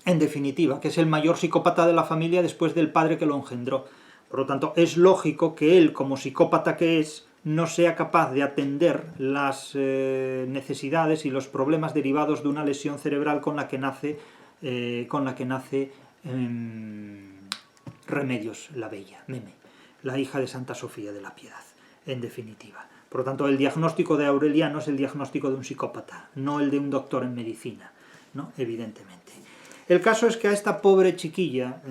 en definitiva, que es el mayor psicópata de la familia después del padre que lo engendró. Por lo tanto, es lógico que él, como psicópata que es, no sea capaz de atender las necesidades y los problemas derivados de una lesión cerebral con la que nace Remedios la Bella, Meme, la hija de Santa Sofía de la Piedad, en definitiva. Por lo tanto, el diagnóstico de Aureliano es el diagnóstico de un psicópata, no el de un doctor en medicina, ¿no? Evidentemente. El caso es que a esta pobre chiquilla,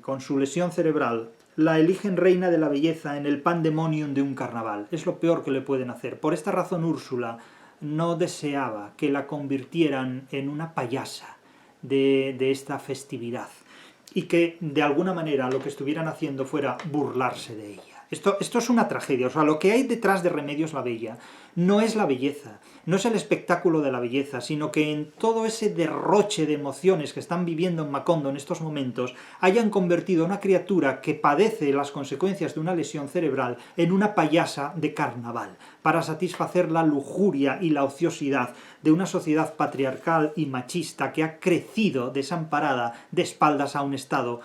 con su lesión cerebral, la eligen reina de la belleza en el pandemonium de un carnaval. Es lo peor que le pueden hacer. Por esta razón Úrsula no deseaba que la convirtieran en una payasa de esta festividad y que de alguna manera lo que estuvieran haciendo fuera burlarse de ella. Esto es una tragedia. O sea, lo que hay detrás de Remedios la Bella no es la belleza, no es el espectáculo de la belleza, sino que en todo ese derroche de emociones que están viviendo en Macondo en estos momentos, hayan convertido a una criatura que padece las consecuencias de una lesión cerebral en una payasa de carnaval, para satisfacer la lujuria y la ociosidad de una sociedad patriarcal y machista que ha crecido desamparada de espaldas a un Estado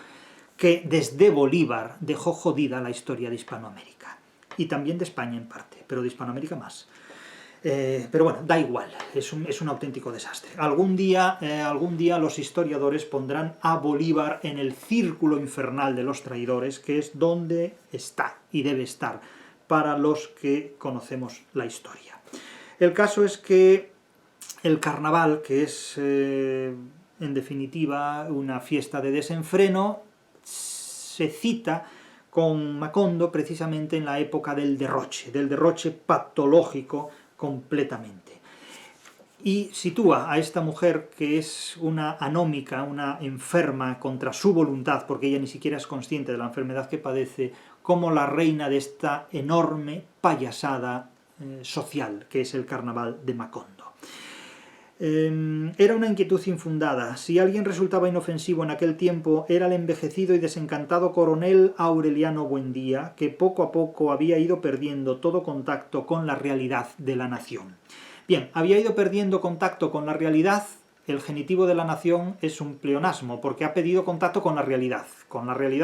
que desde Bolívar dejó jodida la historia de Hispanoamérica. Y también de España en parte, pero de Hispanoamérica más. Pero bueno, da igual, es un auténtico desastre. Algún día los historiadores pondrán a Bolívar en el círculo infernal de los traidores, que es donde está y debe estar, para los que conocemos la historia. El caso es que el carnaval, que es en definitiva una fiesta de desenfreno, se cita con Macondo precisamente en la época del derroche patológico completamente. Y sitúa a esta mujer, que es una anómica, una enferma contra su voluntad, porque ella ni siquiera es consciente de la enfermedad que padece, como la reina de esta enorme payasada social, que es el carnaval de Macondo. Era una inquietud infundada. Si alguien resultaba inofensivo en aquel tiempo, era el envejecido y desencantado coronel Aureliano Buendía, que poco a poco había ido perdiendo todo contacto con la realidad de la nación. Bien, había ido perdiendo contacto con la realidad. El genitivo de la nación es un pleonasmo, porque ha perdido contacto con la realidad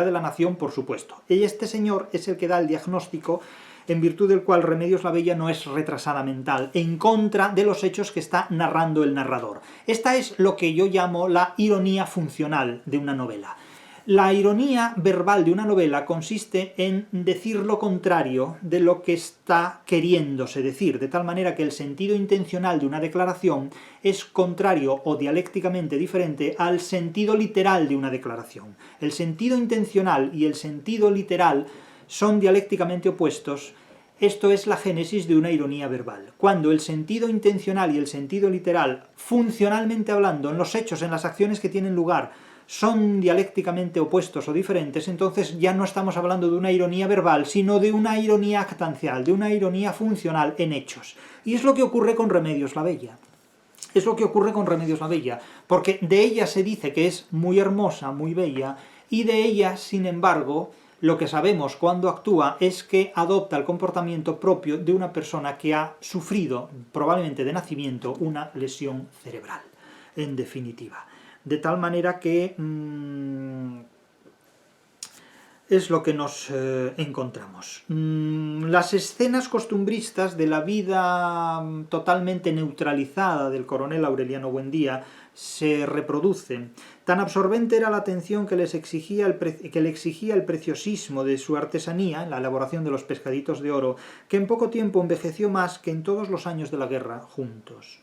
de la nación, por supuesto. Y este señor es el que da el diagnóstico en virtud del cual Remedios la Bella no es retrasada mental, en contra de los hechos que está narrando el narrador. Esta es lo que yo llamo la ironía funcional de una novela. La ironía verbal de una novela consiste en decir lo contrario de lo que está queriéndose decir, de tal manera que el sentido intencional de una declaración es contrario o dialécticamente diferente al sentido literal de una declaración. El sentido intencional y el sentido literal son dialécticamente opuestos. Esto es la génesis de una ironía verbal. Cuando el sentido intencional y el sentido literal, funcionalmente hablando, en los hechos, en las acciones que tienen lugar, son dialécticamente opuestos o diferentes, entonces ya no estamos hablando de una ironía verbal, sino de una ironía actancial, de una ironía funcional en hechos. Y es lo que ocurre con Remedios la Bella. Es lo que ocurre con Remedios la Bella, porque de ella se dice que es muy hermosa, muy bella, y de ella, sin embargo, lo que sabemos cuando actúa es que adopta el comportamiento propio de una persona que ha sufrido, probablemente de nacimiento, una lesión cerebral, en definitiva. De tal manera que es lo que nos encontramos. Las escenas costumbristas de la vida totalmente neutralizada del coronel Aureliano Buendía se reproducen. Tan absorbente era la atención que le exigía el preciosismo de su artesanía en la elaboración de los pescaditos de oro, que en poco tiempo envejeció más que en todos los años de la guerra juntos.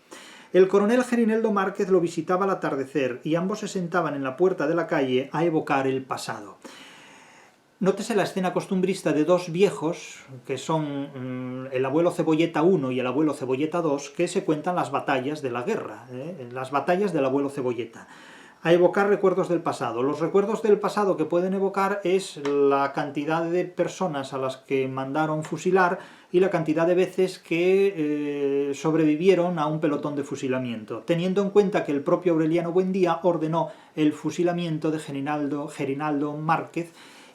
El coronel Gerineldo Márquez lo visitaba al atardecer y ambos se sentaban en la puerta de la calle a evocar el pasado. Nótese la escena costumbrista de dos viejos, que son el abuelo Cebolleta I y el abuelo Cebolleta II, que se cuentan las batallas de la guerra, las batallas del abuelo Cebolleta. A evocar recuerdos del pasado. Los recuerdos del pasado que pueden evocar es la cantidad de personas a las que mandaron fusilar y la cantidad de veces que sobrevivieron a un pelotón de fusilamiento, teniendo en cuenta que el propio Aureliano Buendía ordenó el fusilamiento de Gerinaldo Márquez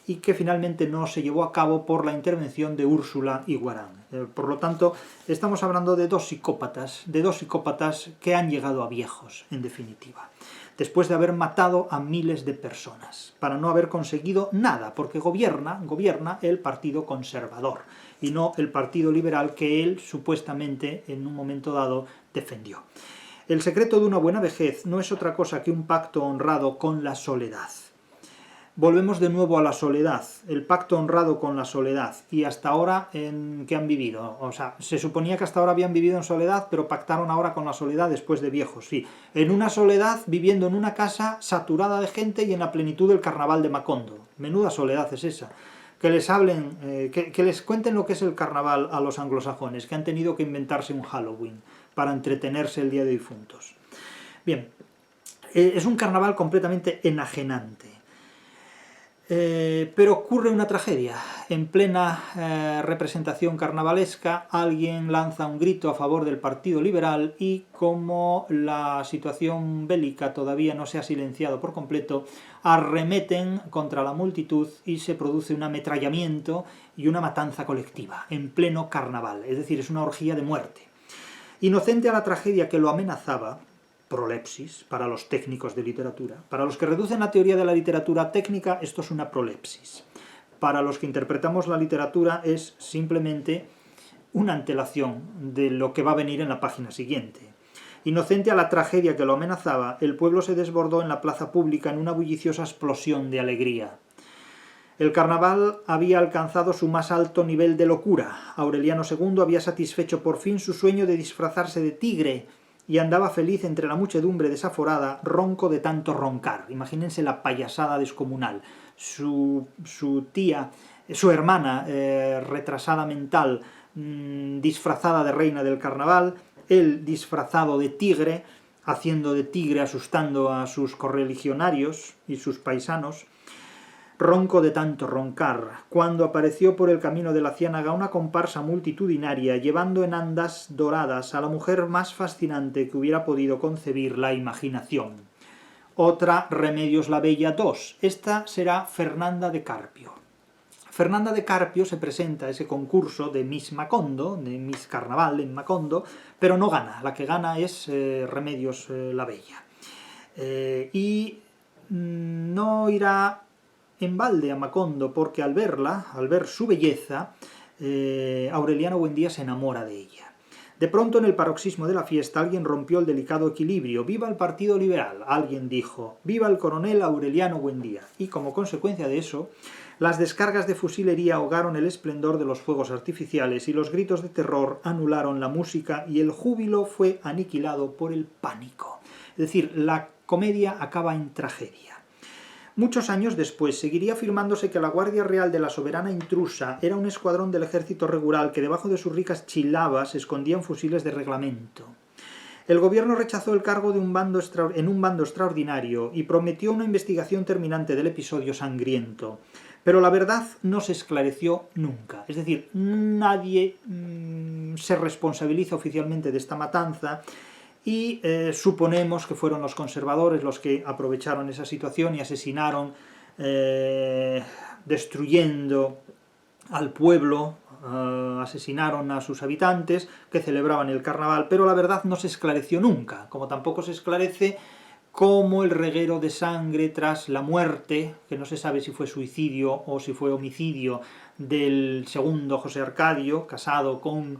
y que finalmente no se llevó a cabo por la intervención de Úrsula Iguarán. Por lo tanto, estamos hablando de dos psicópatas que han llegado a viejos, en definitiva, después de haber matado a miles de personas, para no haber conseguido nada, porque gobierna el Partido Conservador, y no el Partido Liberal que él supuestamente en un momento dado defendió. El secreto de una buena vejez no es otra cosa que un pacto honrado con la soledad. Volvemos de nuevo a la soledad, el pacto honrado con la soledad, y hasta ahora ¿en qué han vivido? O sea, se suponía que hasta ahora habían vivido en soledad, pero pactaron ahora con la soledad después de viejos, sí. En una soledad, viviendo en una casa saturada de gente y en la plenitud del carnaval de Macondo. Menuda soledad es esa. Que les hablen, que les cuenten lo que es el carnaval a los anglosajones, que han tenido que inventarse un Halloween para entretenerse el Día de Difuntos. Bien, es un carnaval completamente enajenante. Pero ocurre una tragedia. En plena representación carnavalesca, alguien lanza un grito a favor del Partido Liberal y, como la situación bélica todavía no se ha silenciado por completo, arremeten contra la multitud y se produce un ametrallamiento y una matanza colectiva en pleno carnaval, es decir, es una orgía de muerte. Inocente a la tragedia que lo amenazaba, prolepsis, para los técnicos de literatura. Para los que reducen la teoría de la literatura técnica, esto es una prolepsis. Para los que interpretamos la literatura es simplemente una antelación de lo que va a venir en la página siguiente. Inocente a la tragedia que lo amenazaba, el pueblo se desbordó en la plaza pública en una bulliciosa explosión de alegría. El carnaval había alcanzado su más alto nivel de locura. Aureliano II había satisfecho por fin su sueño de disfrazarse de tigre, y andaba feliz entre la muchedumbre desaforada, ronco de tanto roncar. Imagínense la payasada descomunal. Su hermana, retrasada mental, disfrazada de reina del carnaval, él disfrazado de tigre, haciendo de tigre, asustando a sus correligionarios y sus paisanos, ronco de tanto roncar, cuando apareció por el camino de la ciénaga una comparsa multitudinaria llevando en andas doradas a la mujer más fascinante que hubiera podido concebir la imaginación. Otra, Remedios la Bella II. Esta será Fernanda de Carpio. Fernanda de Carpio se presenta a ese concurso de Miss Macondo, de Miss Carnaval en Macondo, pero no gana. La que gana es Remedios la Bella. Y no irá en balde a Macondo, porque al ver su belleza, Aureliano Buendía se enamora de ella. De pronto, en el paroxismo de la fiesta, alguien rompió el delicado equilibrio. ¡Viva el Partido Liberal!, alguien dijo. ¡Viva el coronel Aureliano Buendía! Y como consecuencia de eso, las descargas de fusilería ahogaron el esplendor de los fuegos artificiales y los gritos de terror anularon la música y el júbilo fue aniquilado por el pánico. Es decir, la comedia acaba en tragedia. Muchos años después seguiría afirmándose que la Guardia Real de la Soberana Intrusa era un escuadrón del ejército regular que debajo de sus ricas chilabas escondían fusiles de reglamento. El gobierno rechazó el cargo de un bando extraordinario y prometió una investigación terminante del episodio sangriento. Pero la verdad no se esclareció nunca. Es decir, nadie se responsabiliza oficialmente de esta matanza, y suponemos que fueron los conservadores los que aprovecharon esa situación y asesinaron, destruyendo al pueblo, asesinaron a sus habitantes que celebraban el carnaval, pero la verdad no se esclareció nunca, como tampoco se esclarece cómo el reguero de sangre tras la muerte, que no se sabe si fue suicidio o si fue homicidio, del segundo José Arcadio, casado con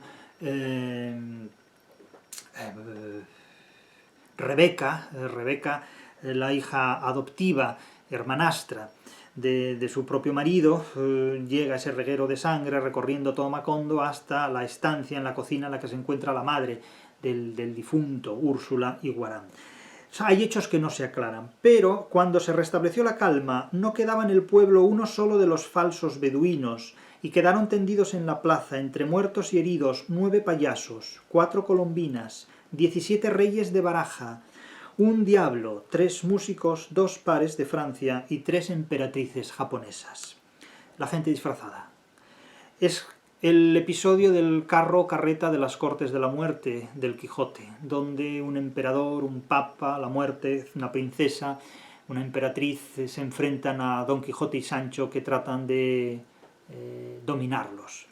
Rebeca, la hija adoptiva, hermanastra de su propio marido, llega ese reguero de sangre recorriendo todo Macondo hasta la estancia en la cocina en la que se encuentra la madre del difunto, Úrsula Iguarán. Hay hechos que no se aclaran, pero cuando se restableció la calma, no quedaba en el pueblo uno solo de los falsos beduinos, y quedaron tendidos en la plaza, entre muertos y heridos, 9 payasos, 4 colombinas, 17 reyes de baraja, un diablo, 3 músicos, 2 pares de Francia y 3 emperatrices japonesas. La gente disfrazada. Es el episodio del carro o carreta de las Cortes de la Muerte del Quijote, donde un emperador, un papa, la muerte, una princesa, una emperatriz se enfrentan a Don Quijote y Sancho, que tratan de dominarlos.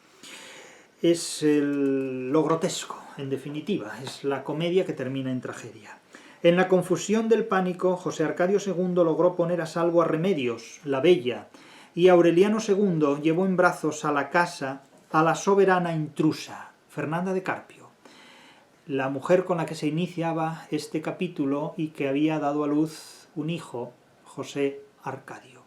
Es lo grotesco, en definitiva, es la comedia que termina en tragedia. En la confusión del pánico, José Arcadio II logró poner a salvo a Remedios, la bella, y Aureliano II llevó en brazos a la casa a la soberana intrusa, Fernanda de Carpio, la mujer con la que se iniciaba este capítulo y que había dado a luz un hijo, José Arcadio,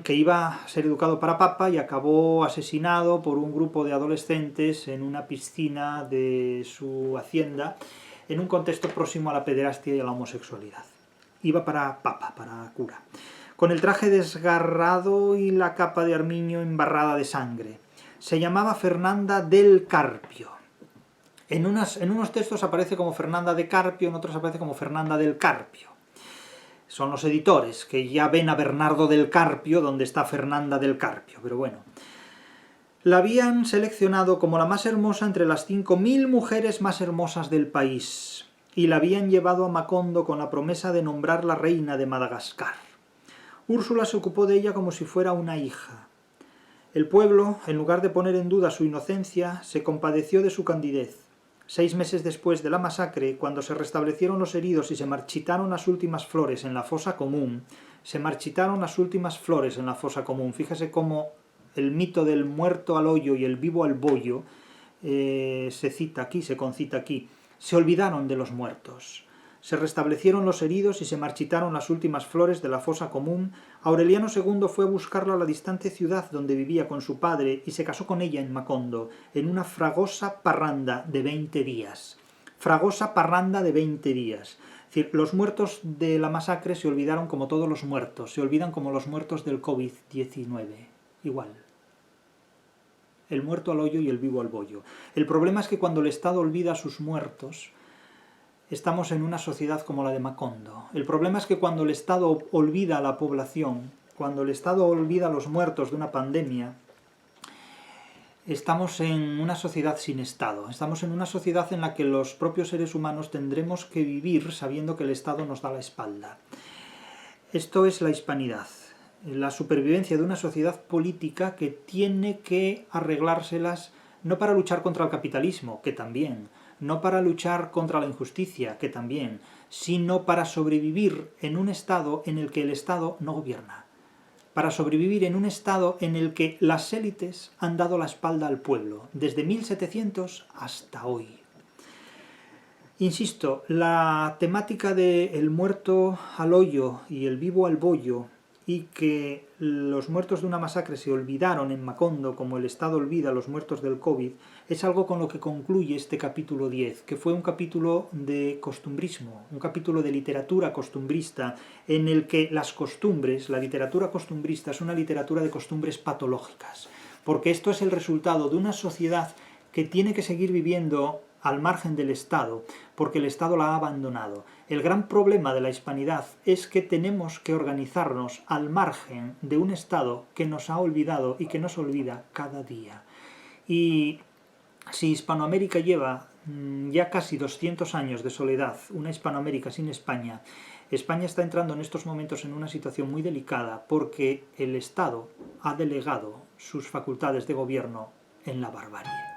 que iba a ser educado para papa y acabó asesinado por un grupo de adolescentes en una piscina de su hacienda, en un contexto próximo a la pederastia y a la homosexualidad. Iba para papa, para cura, con el traje desgarrado y la capa de armiño embarrada de sangre. Se llamaba Fernanda del Carpio. En unos textos aparece como Fernanda de Carpio, en otros aparece como Fernanda del Carpio. Son los editores que ya ven a Bernardo del Carpio donde está Fernanda del Carpio, pero bueno. La habían seleccionado como la más hermosa entre las 5000 mujeres más hermosas del país y la habían llevado a Macondo con la promesa de nombrarla reina de Madagascar. Úrsula se ocupó de ella como si fuera una hija. El pueblo, en lugar de poner en duda su inocencia, se compadeció de su candidez. 6 meses después de la masacre, cuando se restablecieron los heridos y se marchitaron las últimas flores en la fosa común, Fíjese cómo el mito del muerto al hoyo y el vivo al bollo se concita aquí. Se olvidaron de los muertos. Se restablecieron los heridos y se marchitaron las últimas flores de la fosa común. Aureliano II fue a buscarla a la distante ciudad donde vivía con su padre y se casó con ella en Macondo, en una fragosa parranda de 20 días. Fragosa parranda de 20 días. Es decir, los muertos de la masacre se olvidaron como todos los muertos, se olvidan como los muertos del COVID-19. Igual. El muerto al hoyo y el vivo al bollo. El problema es que cuando el Estado olvida a sus muertos, estamos en una sociedad como la de Macondo. El problema es que cuando el Estado olvida a la población, cuando el Estado olvida a los muertos de una pandemia, estamos en una sociedad sin Estado. Estamos en una sociedad en la que los propios seres humanos tendremos que vivir sabiendo que el Estado nos da la espalda. Esto es la hispanidad, la supervivencia de una sociedad política que tiene que arreglárselas no para luchar contra el capitalismo, que también, no para luchar contra la injusticia, que también, sino para sobrevivir en un Estado en el que el Estado no gobierna, para sobrevivir en un Estado en el que las élites han dado la espalda al pueblo, desde 1700 hasta hoy. Insisto, la temática de el muerto al hoyo y el vivo al bollo, y que los muertos de una masacre se olvidaron en Macondo como el Estado olvida a los muertos del COVID, es algo con lo que concluye este capítulo 10, que fue un capítulo de costumbrismo, un capítulo de literatura costumbrista, en el que las costumbres, la literatura costumbrista es una literatura de costumbres patológicas, porque esto es el resultado de una sociedad que tiene que seguir viviendo al margen del Estado, porque el Estado la ha abandonado. El gran problema de la hispanidad es que tenemos que organizarnos al margen de un Estado que nos ha olvidado y que nos olvida cada día. Y si Hispanoamérica lleva ya casi 200 años de soledad, una Hispanoamérica sin España, España está entrando en estos momentos en una situación muy delicada porque el Estado ha delegado sus facultades de gobierno en la barbarie.